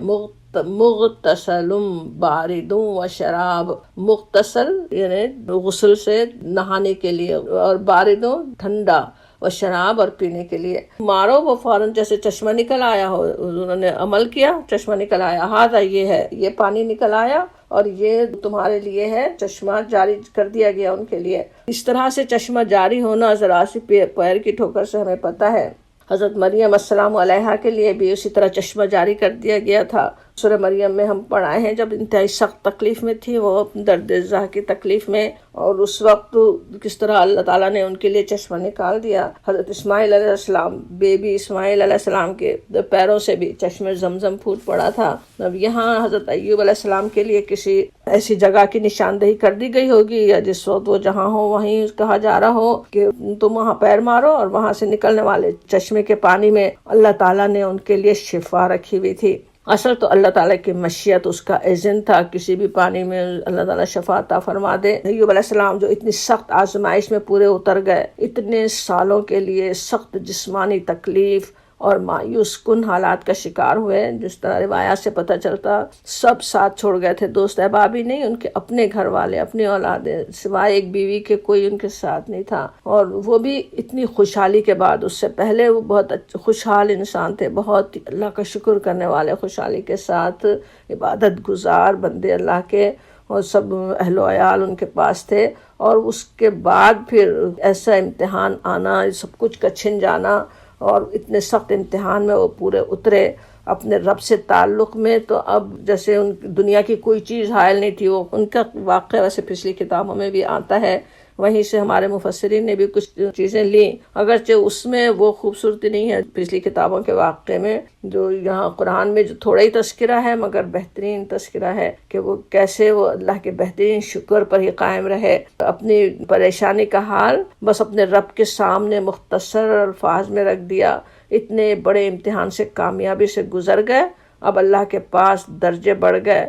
مغتسل بارد و شراب، مغتسل یعنی غسل سے نہانے کے لیے، اور بارد ٹھنڈا، شراب اور پینے کے لیے. مارو وہ فوراً جیسے چشمہ نکل آیا ہو، انہوں نے عمل کیا، چشمہ نکل آیا، ہاں یہ ہے، یہ پانی نکل آیا اور یہ تمہارے لیے ہے. چشمہ جاری کر دیا گیا ان کے لیے. اس طرح سے چشمہ جاری ہونا ذرا سی پیر کی ٹھوکر سے ہمیں پتہ ہے. حضرت مریم السلام علیہا کے لیے بھی اسی طرح چشمہ جاری کر دیا گیا تھا. سورہ مریم میں ہم پڑھائے ہیں جب انتہائی سخت تکلیف میں تھی وہ، درد زہ کی تکلیف میں، اور اس وقت کس طرح اللہ تعالیٰ نے ان کے لیے چشمہ نکال دیا. حضرت اسماعیل علیہ السلام، بیبی اسماعیل علیہ السلام کے پیروں سے بھی چشمہ زمزم پھوٹ پڑا تھا. اب یہاں حضرت ایوب علیہ السلام کے لیے کسی ایسی جگہ کی نشاندہی کر دی گئی ہوگی، یا جس وقت وہ جہاں ہو وہیں کہا جا رہا ہو کہ تم وہاں پیر مارو، اور وہاں سے نکلنے والے چشمے کے پانی میں اللہ تعالیٰ نے ان کے لیے شفا رکھی ہوئی تھی. اصل تو اللہ تعالیٰ کی مشیت، اس کا اذن تھا کسی بھی پانی میں اللہ تعالیٰ شفا عطا فرما دے. ایوب علیہ السلام جو اتنی سخت آزمائش میں پورے اتر گئے، اتنے سالوں کے لیے سخت جسمانی تکلیف اور مایوس کن حالات کا شکار ہوئے. جس طرح روایات سے پتہ چلتا سب ساتھ چھوڑ گئے تھے، دوست احباب ہی نہیں، ان کے اپنے گھر والے، اپنی اولادیں، سوائے ایک بیوی کے کوئی ان کے ساتھ نہیں تھا. اور وہ بھی اتنی خوشحالی کے بعد. اس سے پہلے وہ بہت خوشحال انسان تھے، بہت اللہ کا شکر کرنے والے، خوشحالی کے ساتھ عبادت گزار بندے اللہ کے، اور سب اہل و عیال ان کے پاس تھے. اور اس کے بعد پھر ایسا امتحان آنا، سب کچھ کا چھن جانا، اور اتنے سخت امتحان میں وہ پورے اترے اپنے رب سے تعلق میں. تو اب جیسے ان دنیا کی کوئی چیز حائل نہیں تھی. وہ ان کا واقعہ ویسے پچھلی کتابوں میں بھی آتا ہے، وہیں سے ہمارے مفسرین نے بھی کچھ چیزیں لیں، اگرچہ اس میں وہ خوبصورتی نہیں ہے پچھلی کتابوں کے واقعے میں جو یہاں قرآن میں جو تھوڑا ہی تذکرہ ہے، مگر بہترین تذکرہ ہے کہ وہ کیسے وہ اللہ کے بہترین شکر پر ہی قائم رہے. اپنی پریشانی کا حال بس اپنے رب کے سامنے مختصر الفاظ میں رکھ دیا. اتنے بڑے امتحان سے کامیابی سے گزر گئے. اب اللہ کے پاس درجے بڑھ گئے،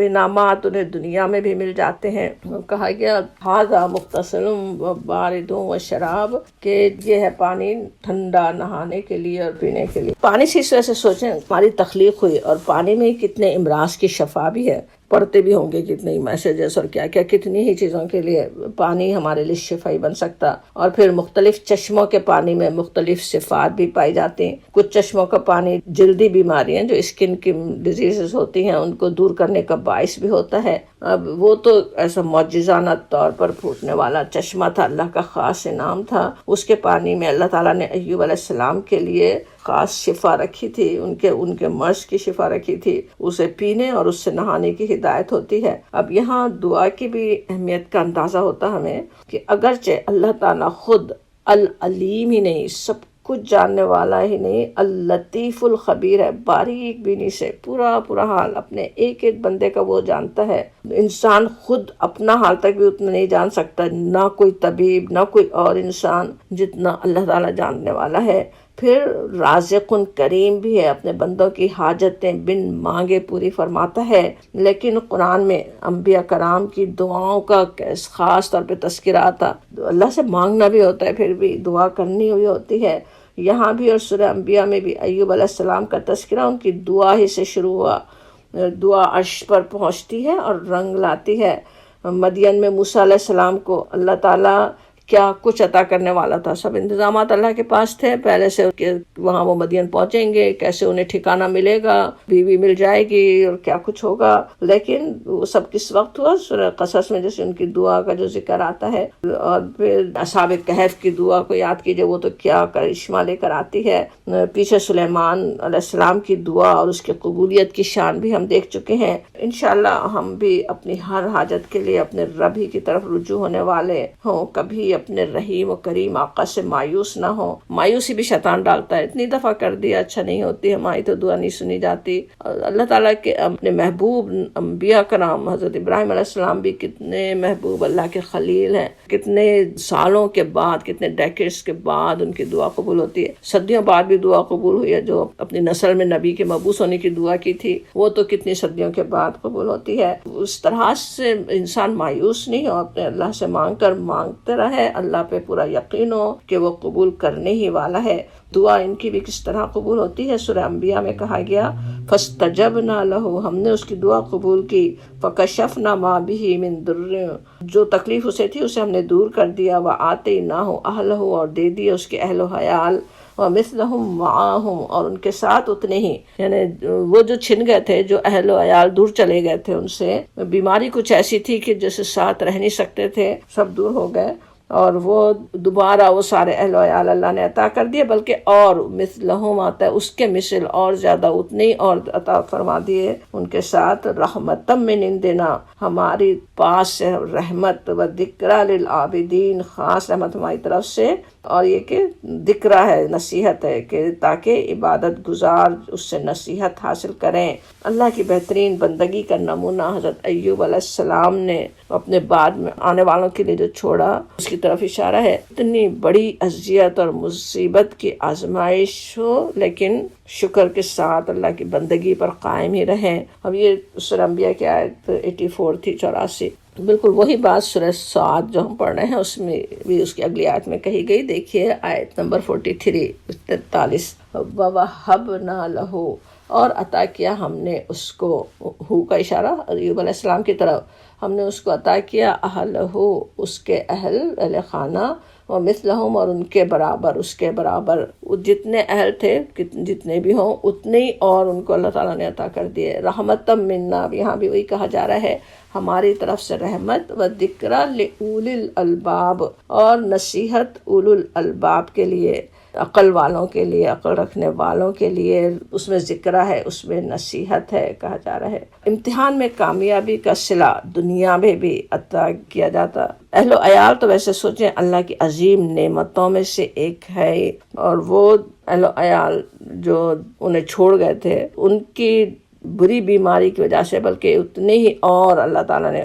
انعامات انہیں دنیا میں بھی مل جاتے ہیں. کہا گیا ھذا مغتسل بارد و شراب، کہ یہ ہے پانی ٹھنڈا نہانے کے لیے اور پینے کے لیے. پانی سے اس وجہ سے سوچیں ہماری تخلیق ہوئی، اور پانی میں کتنے امراض کی شفا بھی ہے. پڑھتے بھی ہوں گے کتنے میسیجز اور کیا کیا، کتنی ہی چیزوں کے لیے پانی ہمارے لیے شفائی بن سکتا. اور پھر مختلف چشموں کے پانی میں مختلف صفات بھی پائی جاتی ہیں. کچھ چشموں کا پانی جلدی بیماریاں جو اسکن کی ڈیزیزز ہوتی ہیں ان کو دور کرنے کا باعث بھی ہوتا ہے. اب وہ تو ایسا معجزانہ طور پر پھوٹنے والا چشمہ تھا، اللہ کا خاص انعام تھا. اس کے پانی میں اللہ تعالیٰ نے ایوب علیہ السلام کے لیے خاص شفا رکھی تھی، ان کے مرض کی شفا رکھی تھی. اسے پینے اور اس سے نہانے کی ہدایت ہوتی ہے. اب یہاں دعا کی بھی اہمیت کا اندازہ ہوتا ہمیں کہ اگرچہ اللہ تعالیٰ خود العلیم ہی نہیں، سب کچھ جاننے والا ہی نہیں، اللطیف الخبیر ہے، باریک بینی سے پورا حال اپنے ایک ایک بندے کا وہ جانتا ہے. انسان خود اپنا حال تک بھی اتنا نہیں جان سکتا، نہ کوئی طبیب نہ کوئی اور انسان جتنا اللہ تعالیٰ جاننے والا ہے. پھر رازق کریم بھی ہے، اپنے بندوں کی حاجتیں بن مانگے پوری فرماتا ہے. لیکن قرآن میں انبیاء کرام کی دعاؤں کا خاص طور پہ تذکرہ آتا. اللہ سے مانگنا بھی ہوتا ہے، پھر بھی دعا کرنی ہوئی ہوتی ہے. یہاں بھی اور سورہ انبیاء میں بھی ایوب علیہ السلام کا تذکرہ ان کی دعا ہی سے شروع ہوا. دعا عرش پر پہنچتی ہے اور رنگ لاتی ہے. مدین میں موسیٰ علیہ السلام کو اللہ تعالیٰ کیا کچھ عطا کرنے والا تھا، سب انتظامات اللہ کے پاس تھے پہلے سے کہ وہاں وہ مدین پہنچیں گے، کیسے انہیں ٹھکانہ ملے گا، بیوی مل جائے گی اور کیا کچھ ہوگا. لیکن وہ سب کس وقت ہوا؟ سورہ قصص میں جیسے ان کی دعا کا جو ذکر آتا ہے. اور پھر اصحاب کہف کی دعا کو یاد کیجئے، وہ تو کیا کرشمہ لے کر آتی ہے. پیچھے سلیمان علیہ السلام کی دعا اور اس کی قبولیت کی شان بھی ہم دیکھ چکے ہیں. انشاءاللہ ہم بھی اپنی ہر حاجت کے لیے اپنے رب ہی کی طرف رجوع ہونے والے ہوں. کبھی اپنے رحیم و کریم آقا سے مایوس نہ ہو. مایوسی بھی شیطان ڈالتا ہے، اتنی دفعہ کر دیا اچھا نہیں ہوتی، ہماری تو دعا نہیں سنی جاتی. اللہ تعالیٰ کے اپنے محبوب انبیاء کرام، حضرت ابراہیم علیہ السلام بھی کتنے محبوب اللہ کے خلیل ہیں. کتنے سالوں کے بعد، کتنے ڈیکیڈز کے بعد ان کی دعا قبول ہوتی ہے. صدیوں بعد بھی دعا قبول ہوئی ہے. جو اپنی نسل میں نبی کے مبعوث ہونے کی دعا کی تھی وہ تو کتنی صدیوں کے بعد قبول ہوتی ہے. اس طرح سے انسان مایوس نہیں ہو، اپنے اللہ سے مانگتے رہے ہے، اللہ پہ پورا یقین ہو کہ وہ قبول کرنے ہی والا ہے۔ دعا ان کی بھی کس طرح قبول ہوتی ہے، سورہ انبیاء میں کہا گیا فاستجبنا لہ، ہم نے اس کی دعا قبول کی، فکشفنا ما بہ من ضر، جو تکلیف اسے تھی اسے ہم نے دور کر دیا، وآتیناہ اہلہ، اور دے دیا اس کے اہل و عیال، ومثلہم معاہم، اور ان کے ساتھ اتنے ہی، یعنی وہ جو چھن گئے تھے، جو اہل و عیال دور چلے گئے تھے ان سے، بیماری کچھ ایسی تھی کہ جیسے ساتھ رہ نہیں سکتے تھے، سب دور ہو گئے، اور وہ دوبارہ وہ سارے اہل و عیال اللہ نے عطا کر دیے، بلکہ اور مثلہم آتا ہے اس کے مثل، اور زیادہ اتنے اور عطا فرما دیے ان کے ساتھ، رحمتم من عندنا، ہماری پاس سے رحمت، و ذکریٰ للعابدین، خاص رحمت ہماری طرف سے، اور یہ کہ ذکرہ ہے، نصیحت ہے، کہ تاکہ عبادت گزار اس سے نصیحت حاصل کریں۔ اللہ کی بہترین بندگی کا نمونہ حضرت ایوب علیہ السلام نے اپنے بعد میں آنے والوں کے لیے جو چھوڑا، اس کی طرف اشارہ ہے۔ اتنی بڑی اذیت اور مصیبت کی آزمائش ہو، لیکن شکر کے ساتھ اللہ کی بندگی پر قائم ہی رہیں۔ اب یہ سورہ انبیاء کی آیت 84 تھی، 84، بالکل وہی بات سورہ صاد جو ہم پڑھ رہے ہیں اس میں بھی اس کی اگلی آیت میں کہی گئی۔ دیکھیے آیت نمبر 43، 43، وَوَهَّبْنَا لَهُ، اور عطا کیا ہم نے اس کو، ہو کا اشارہ ایوب علیہ السلام کی طرف، ہم نے اس کو عطا کیا، اہلہ، اس کے اہل خانہ، ومثلہم، اور ان کے برابر، اس کے برابر، جتنے اہل تھے جتنے بھی ہوں اتنے ہی اور ان کو اللہ تعالیٰ نے عطا کر دیے۔ رحمتم منا، یہاں بھی وہی کہا جا رہا ہے ہماری طرف سے رحمت، و ذکریٰ لأولی الالباب، اور نصیحت اولو الالباب کے لیے، عقل والوں کے لیے، عقل رکھنے والوں کے لیے، اس میں ذکر ہے، اس میں نصیحت ہے، کہا جا رہا ہے۔ امتحان میں کامیابی کا صلہ دنیا میں بھی عطا کیا جاتا۔ اہل و عیال تو ویسے سوچیں اللہ کی عظیم نعمتوں میں سے ایک ہے، اور وہ اہل و عیال جو انہیں چھوڑ گئے تھے ان کی بری بیماری کی وجہ سے، بلکہ اتنے ہی اور اللہ تعالیٰ نے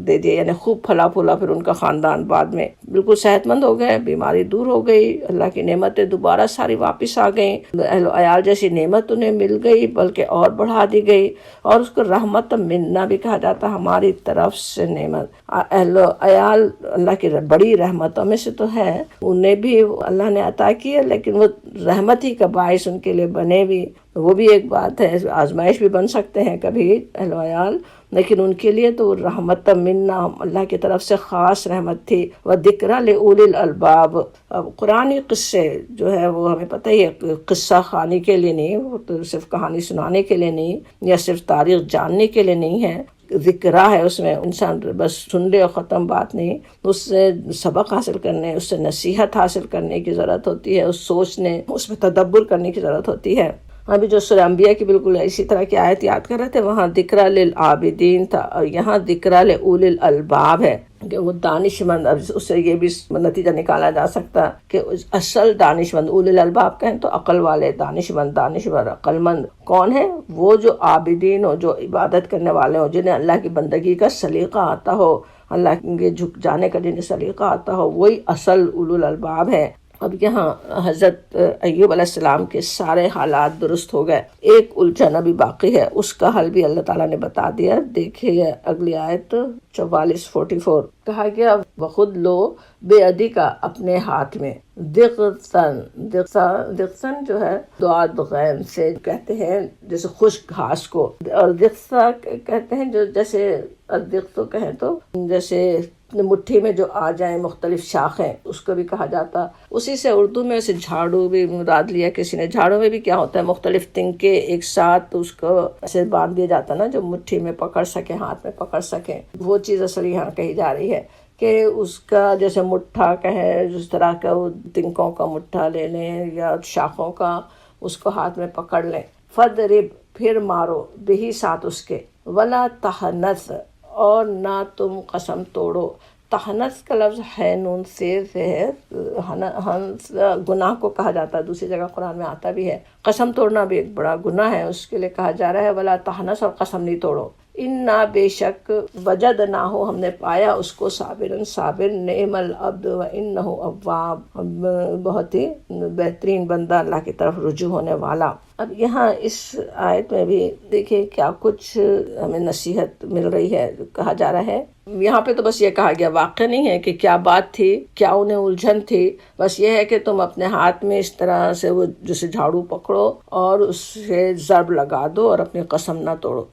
دے دیے، یعنی خوب پھلا پھولا پھر ان کا خاندان بعد میں بالکل صحت مند ہو گئے، بیماری دور ہو گئی، اللہ کی نعمتیں دوبارہ ساری واپس آ گئیں، اہل و عیال جیسی نعمت انہیں مل گئی بلکہ اور بڑھا دی گئی، اور اس کو رحمت منا بھی کہا جاتا، ہماری طرف سے نعمت۔ اہل و عیال اللہ کی بڑی رحمتوں میں سے تو ہے، انہیں بھی اللہ نے عطا کیا، لیکن وہ رحمت ہی کا باعث ان کے لیے بنے بھی، وہ بھی ایک بات ہے، آزمائش بھی بن سکتے ہیں کبھی اہل و عیال، لیکن ان کے لیے تو رحمت منا، اللہ کی طرف سے خاص رحمت تھی۔ وذکریٰ لأولی الالباب، اب قرآنی قصے جو ہے وہ ہمیں پتہ ہی ہے، قصہ خوانی کے لیے نہیں، وہ تو صرف کہانی سنانے کے لیے نہیں، یا صرف تاریخ جاننے کے لیے نہیں ہے، ذکرہ ہے، اس میں انسان بس سن لے اور ختم، بات نہیں، اس سے سبق حاصل کرنے، اس سے نصیحت حاصل کرنے کی ضرورت ہوتی ہے، اس سوچنے، اس میں تدبر کرنے کی ضرورت ہوتی ہے۔ ابھی جو سورہ انبیاء کی بالکل اسی طرح کی آیت یاد کر رہے تھے، وہاں ذکریٰ للعابدین تھا، اور یہاں ذکریٰ لأولی الالباب ہے کہ وہ دانش مند۔ اب اس سے یہ بھی نتیجہ نکالا جا سکتا کہ اصل دانش مند، اولی الالباب کہیں تو عقل والے، دانش مند عقل مند کون ہے؟ وہ جو عابدین ہو، جو عبادت کرنے والے ہو، جنہیں اللہ کی بندگی کا سلیقہ آتا ہو، اللہ کے جھک جانے کا جنہیں سلیقہ آتا ہو، وہی اصل اولو الالباب ہے۔ اب یہاں حضرت ایوب علیہ السلام کے سارے حالات درست ہو گئے، ایک الجھن ابھی باقی ہے، اس کا حل بھی اللہ تعالیٰ نے بتا دیا۔ دیکھیے اگلی آیت 44، 44، کہا گیا بخود لو بے ادی کا، اپنے ہاتھ میں، دغسن، دغسن جو ہے دعاد غین سے کہتے ہیں جیسے خشک گھاس کو، اور دغسا کہتے ہیں جو جیسے دغسو کہیں تو جیسے مٹھی میں جو آ جائیں مختلف شاخیں، اس کو بھی کہا جاتا۔ اسی سے اردو میں سے جھاڑو بھی مراد لیا کسی نے۔ جھاڑو میں بھی کیا ہوتا ہے، مختلف تنکے ایک ساتھ اس کو ایسے باندھ دیا جاتا نا، جو مٹھی میں پکڑ سکیں، ہاتھ میں پکڑ سکیں، وہ چیز اصل یہاں کہی جا رہی ہے کہ اس کا جیسے مٹھا کہیں، جس طرح کا وہ تنکوں کا مٹھا لے لیں یا شاخوں کا، اس کو ہاتھ میں پکڑ لیں۔ فَضْرِبْ، پھر مارو، بہی ساتھ اس کے، وَلَا تَحْنَثْ، اور نہ تم قسم توڑو۔ تحنث کا لفظ ہے نون سے ہے، ہنس گناہ کو کہا جاتا ہے، دوسری جگہ قرآن میں آتا بھی ہے۔ قسم توڑنا بھی ایک بڑا گناہ ہے، اس کے لیے کہا جا رہا ہے ولا تحنث، اور قسم نہیں توڑو۔ انا بے شک وجد نہ ہو ہم نے پایا اس کو صابرن صابر، نعم العبد و انہ اواب، بہت ہی بہترین بندہ، اللہ کی طرف رجوع ہونے والا۔ اب یہاں اس آیت میں بھی دیکھیں کیا کچھ ہمیں نصیحت مل رہی ہے، کہا جا رہا ہے یہاں پہ تو بس یہ کہا گیا، واقع نہیں ہے کہ کیا بات تھی، کیا انہیں الجھن تھی، بس یہ ہے کہ تم اپنے ہاتھ میں اس طرح سے وہ جیسے جھاڑو پکڑو اور اس سے ضرب لگا دو اور اپنی قسم نہ توڑو۔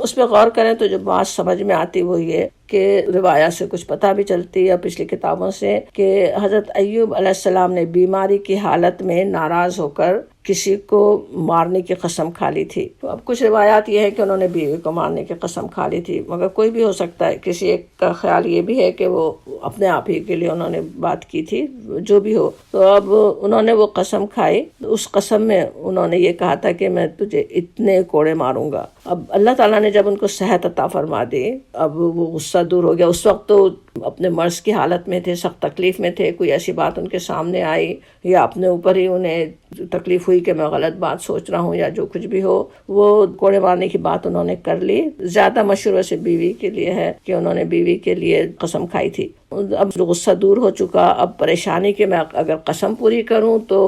اس پہ غور کریں تو جو بات سمجھ میں آتی وہ یہ کہ روایات سے کچھ پتہ بھی چلتی ہے پچھلی کتابوں سے کہ حضرت ایوب علیہ السلام نے بیماری کی حالت میں ناراض ہو کر کسی کو مارنے کی قسم کھا لی تھی۔ تو اب کچھ روایات یہ ہے کہ انہوں نے بیوی کو مارنے کی قسم کھا لی تھی، مگر کوئی بھی ہو سکتا ہے، کسی ایک کا خیال یہ بھی ہے کہ وہ اپنے آپ ہی کے لیے انہوں نے بات کی تھی، جو بھی ہو۔ تو اب انہوں نے وہ قسم کھائی، اس قسم میں انہوں نے یہ کہا تھا کہ میں تجھے اتنے کوڑے ماروں گا۔ اب اللہ تعالیٰ نے جب ان کو صحت عطا فرما دی، اب وہ غصہ دور ہو گیا۔ اس وقت تو اپنے مرض کی حالت میں تھے، سخت تکلیف میں تھے، کوئی ایسی بات ان کے سامنے آئی یا اپنے اوپر ہی انہیں تکلیف ہوئی کہ میں غلط بات سوچ رہا ہوں یا جو کچھ بھی ہو، وہ کوڑے مارنے کی بات انہوں نے کر لی۔ زیادہ مشہور ویسے بیوی کے لیے ہے کہ انہوں نے بیوی کے لیے قسم کھائی تھی۔ اب غصہ دور ہو چکا، اب پریشانی کہ میں اگر قسم پوری کروں تو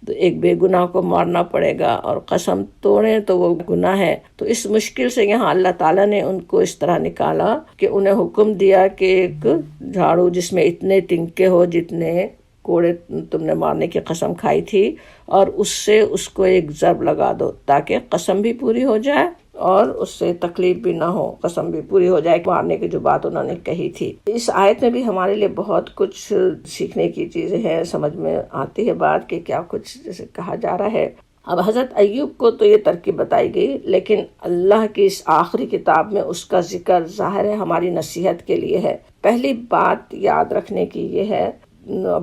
ایک بے گناہ کو مارنا پڑے گا اور قسم توڑیں تو وہ گناہ ہے۔ تو اس مشکل سے یہاں اللہ تعالیٰ نے ان کو اس طرح نکالا کہ انہیں حکم دیا کہ ایک جھاڑو جس میں اتنے تنکے ہو جتنے کوڑے تم نے مارنے کی قسم کھائی تھی، اور اس سے اس کو ایک ضرب لگا دو تاکہ قسم بھی پوری ہو جائے اور اس سے تکلیف بھی نہ ہو، قسم بھی پوری ہو جائے مارنے کی جو بات انہوں نے کہی تھی۔ اس آیت میں بھی ہمارے لیے بہت کچھ سیکھنے کی چیزیں ہیں، سمجھ میں آتی ہے بات کہ کیا کچھ جیسے کہا جا رہا ہے۔ اب حضرت ایوب کو تو یہ ترکیب بتائی گئی، لیکن اللہ کی اس آخری کتاب میں اس کا ذکر ظاہر ہے ہماری نصیحت کے لیے ہے۔ پہلی بات یاد رکھنے کی یہ ہے،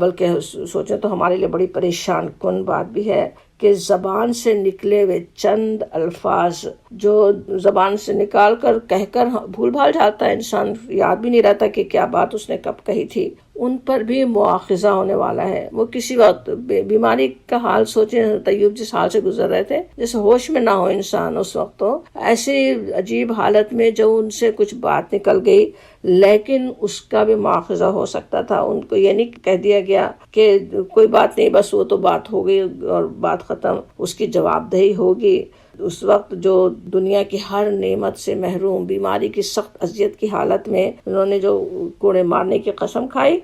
بلکہ سوچیں تو ہمارے لیے بڑی پریشان کن بات بھی ہے کہ زبان سے نکلے ہوئے چند الفاظ جو زبان سے نکال کر کہہ کر بھول بھال جاتا ہے انسان، یاد بھی نہیں رہتا کہ کیا بات اس نے کب کہی تھی، ان پر بھی مواخذہ ہونے والا ہے۔ وہ کسی وقت بیماری کا حال سوچیں، طیب جس حال سے گزر رہے تھے، جیسے ہوش میں نہ ہو انسان اس وقت، تو ایسی عجیب حالت میں جو ان سے کچھ بات نکل گئی لیکن اس کا بھی مواخذہ ہو سکتا تھا۔ ان کو یہ نہیں کہہ دیا گیا کہ کوئی بات نہیں، بس وہ تو بات ہو گئی اور بات ختم، اس کی جواب دہی ہوگی۔ اس وقت جو دنیا کی ہر نعمت سے محروم، بیماری کی سخت اذیت کی حالت میں انہوں نے جو کوڑے مارنے کی قسم کھائی،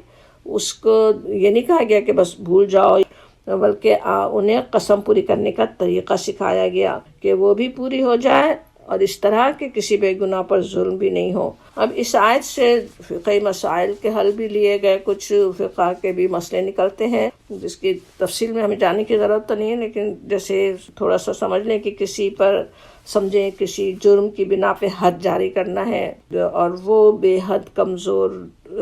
اس کو یہ نہیں کہا گیا کہ بس بھول جاؤ، بلکہ انہیں قسم پوری کرنے کا طریقہ سکھایا گیا کہ وہ بھی پوری ہو جائے اور اس طرح کہ کسی بے گناہ پر ظلم بھی نہیں ہو۔ اب اس آیت سے فقہی مسائل کے حل بھی لیے گئے، کچھ فقہ کے بھی مسئلے نکلتے ہیں جس کی تفصیل میں ہمیں جانے کی ضرورت تو نہیں ہے، لیکن جیسے تھوڑا سا سمجھ لیں کہ کسی پر سمجھیں کسی جرم کی بنا پہ حد جاری کرنا ہے اور وہ بے حد کمزور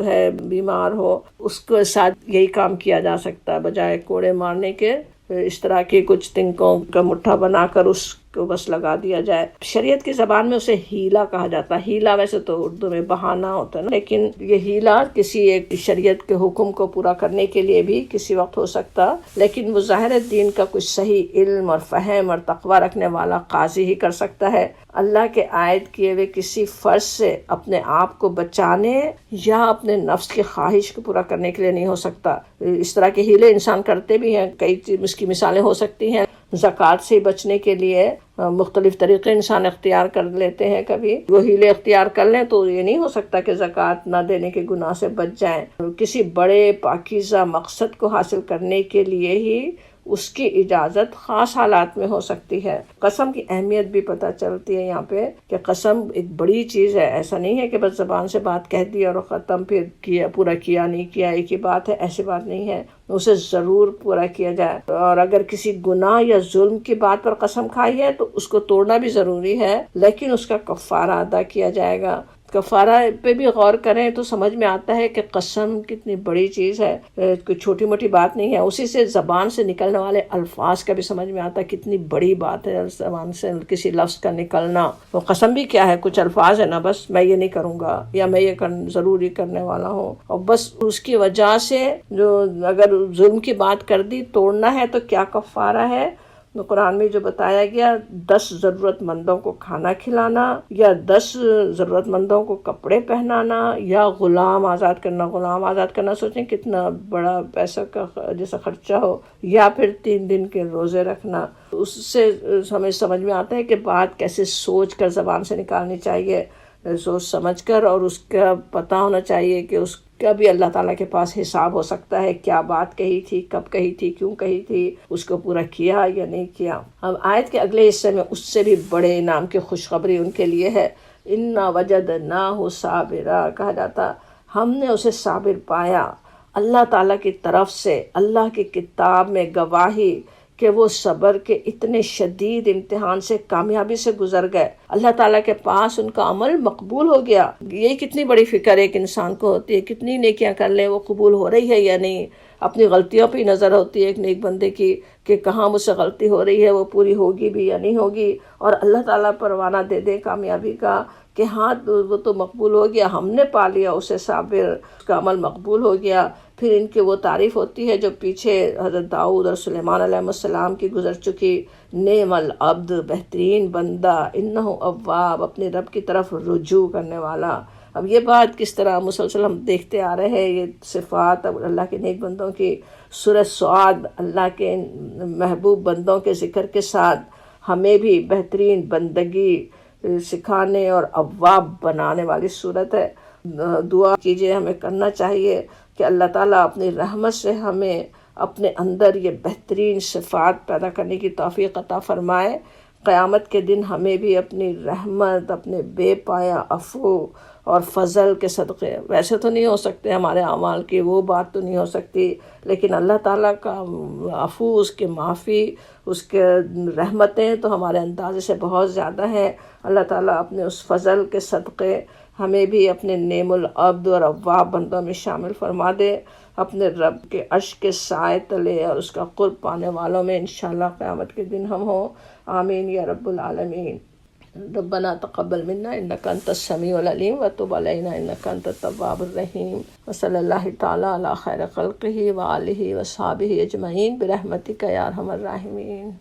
ہے، بیمار ہو، اس کے ساتھ یہی کام کیا جا سکتا ہے، بجائے کوڑے مارنے کے اس طرح کے کچھ تنکوں کا مٹھا بنا کر اس کو بس لگا دیا جائے۔ شریعت کی زبان میں اسے ہیلا کہا جاتا ہے۔ ہیلا ویسے تو اردو میں بہانہ ہوتا ہے نا، لیکن یہ ہیلا کسی ایک شریعت کے حکم کو پورا کرنے کے لیے بھی کسی وقت ہو سکتا، لیکن وہ ظاہر دین کا کچھ صحیح علم اور فہم اور تقوی رکھنے والا قاضی ہی کر سکتا ہے۔ اللہ کے عائد کیے ہوئے کسی فرض سے اپنے آپ کو بچانے یا اپنے نفس کی خواہش کو پورا کرنے کے لیے نہیں ہو سکتا۔ اس طرح کے ہیلے انسان کرتے بھی ہیں، کئی اس کی مثالیں ہو سکتی ہیں۔ زکوٰۃ سے بچنے کے لیے مختلف طریقے انسان اختیار کر لیتے ہیں، کبھی وہ ہیلے اختیار کر لیں تو یہ نہیں ہو سکتا کہ زکوٰۃ نہ دینے کے گناہ سے بچ جائیں۔ کسی بڑے پاکیزہ مقصد کو حاصل کرنے کے لیے ہی اس کی اجازت خاص حالات میں ہو سکتی ہے۔ قسم کی اہمیت بھی پتہ چلتی ہے یہاں پہ کہ قسم ایک بڑی چیز ہے، ایسا نہیں ہے کہ بس زبان سے بات کہہ دی اور ختم، پھر کیا پورا کیا نہیں کیا ایک ہی بات ہے، ایسی بات نہیں ہے، اسے ضرور پورا کیا جائے۔ اور اگر کسی گناہ یا ظلم کی بات پر قسم کھائی ہے تو اس کو توڑنا بھی ضروری ہے، لیکن اس کا کفارہ ادا کیا جائے گا۔ کفارہ پہ بھی غور کریں تو سمجھ میں آتا ہے کہ قسم کتنی بڑی چیز ہے، کوئی چھوٹی موٹی بات نہیں ہے۔ اسی سے زبان سے نکلنے والے الفاظ کا بھی سمجھ میں آتا ہے کتنی بڑی بات ہے زبان سے کسی لفظ کا نکلنا۔ وہ قسم بھی کیا ہے، کچھ الفاظ ہے نا، بس میں یہ نہیں کروں گا یا میں یہ ضروری کرنے والا ہوں، اور بس اس کی وجہ سے جو اگر ظلم کی بات کر دی توڑنا ہے تو کیا کفارہ ہے، قرآن میں جو بتایا گیا 10 ضرورت مندوں کو کھانا کھلانا، یا 10 ضرورت مندوں کو کپڑے پہنانا، یا غلام آزاد کرنا. غلام آزاد کرنا سوچیں کتنا بڑا پیسہ کا جیسا خرچہ ہو، یا پھر 3 دن کے روزے رکھنا. اس سے ہمیں سمجھ میں آتا ہے کہ بات کیسے سوچ کر زبان سے نکالنی چاہیے، سوچ سمجھ کر، اور اس کا پتہ ہونا چاہیے کہ اس کا بھی اللہ تعالیٰ کے پاس حساب ہو سکتا ہے، کیا بات کہی تھی، کب کہی تھی، کیوں کہی تھی، اس کو پورا کیا یا نہیں کیا. اب آیت کے اگلے حصے میں اس سے بھی بڑے انعام کی خوشخبری ان کے لیے ہے. اِنَّا وَجَدْنَاهُ صَابِرًا، کہا جاتا ہم نے اسے صابر پایا. اللہ تعالیٰ کی طرف سے اللہ کی کتاب میں گواہی کہ وہ صبر کے اتنے شدید امتحان سے کامیابی سے گزر گئے. اللہ تعالیٰ کے پاس ان کا عمل مقبول ہو گیا. یہ کتنی بڑی فکر ایک انسان کو ہوتی ہے، کتنی نیکیاں کر لیں وہ قبول ہو رہی ہے یا نہیں. اپنی غلطیوں پہ نظر ہوتی ہے ایک نیک بندے کی کہ کہاں مجھ سے غلطی ہو رہی ہے، وہ پوری ہوگی بھی یا نہیں ہوگی، اور اللہ تعالیٰ پروانہ دے دے کامیابی کا کہ ہاں وہ تو مقبول ہو گیا، ہم نے پا لیا اسے صابر، اس کا عمل مقبول ہو گیا. پھر ان کی وہ تعریف ہوتی ہے جو پیچھے حضرت داؤد اور سلیمان علیہ السلام کی گزر چکی. نعم العبد، بہترین بندہ، انہ اواب، اپنے رب کی طرف رجوع کرنے والا. اب یہ بات کس طرح مسلسل ہم دیکھتے آ رہے ہیں، یہ صفات اب اللہ کے نیک بندوں کی. سورہ سعد اللہ کے محبوب بندوں کے ذکر کے ساتھ ہمیں بھی بہترین بندگی سکھانے اور اواب بنانے والی صورت ہے. دعا کیجئے، ہمیں کرنا چاہیے کہ اللہ تعالیٰ اپنی رحمت سے ہمیں اپنے اندر یہ بہترین صفات پیدا کرنے کی توفیق عطا فرمائے. قیامت کے دن ہمیں بھی اپنی رحمت، اپنے بے پایا عفو اور فضل کے صدقے، ویسے تو نہیں ہو سکتے ہمارے اعمال کی، وہ بات تو نہیں ہو سکتی، لیکن اللہ تعالیٰ کا عفو، اس کے معافی، اس کے رحمتیں تو ہمارے اندازے سے بہت زیادہ ہیں. اللہ تعالیٰ اپنے اس فضل کے صدقے ہمیں بھی اپنے نعم العبد اور اواب بندوں میں شامل فرما دے، اپنے رب کے عرش کے سائے تلے اور اس کا قرب پانے والوں میں انشاءاللہ قیامت کے دن ہم ہوں. آمین یا رب العالمین. ربنا تقبل منا انك انت السميع العليم وتب علينا انك انت التواب الرحيم. وصلى الله تعالى على خير خلقه وآله وصحبه اجمعين برحمتك يا ارحم الراحمين.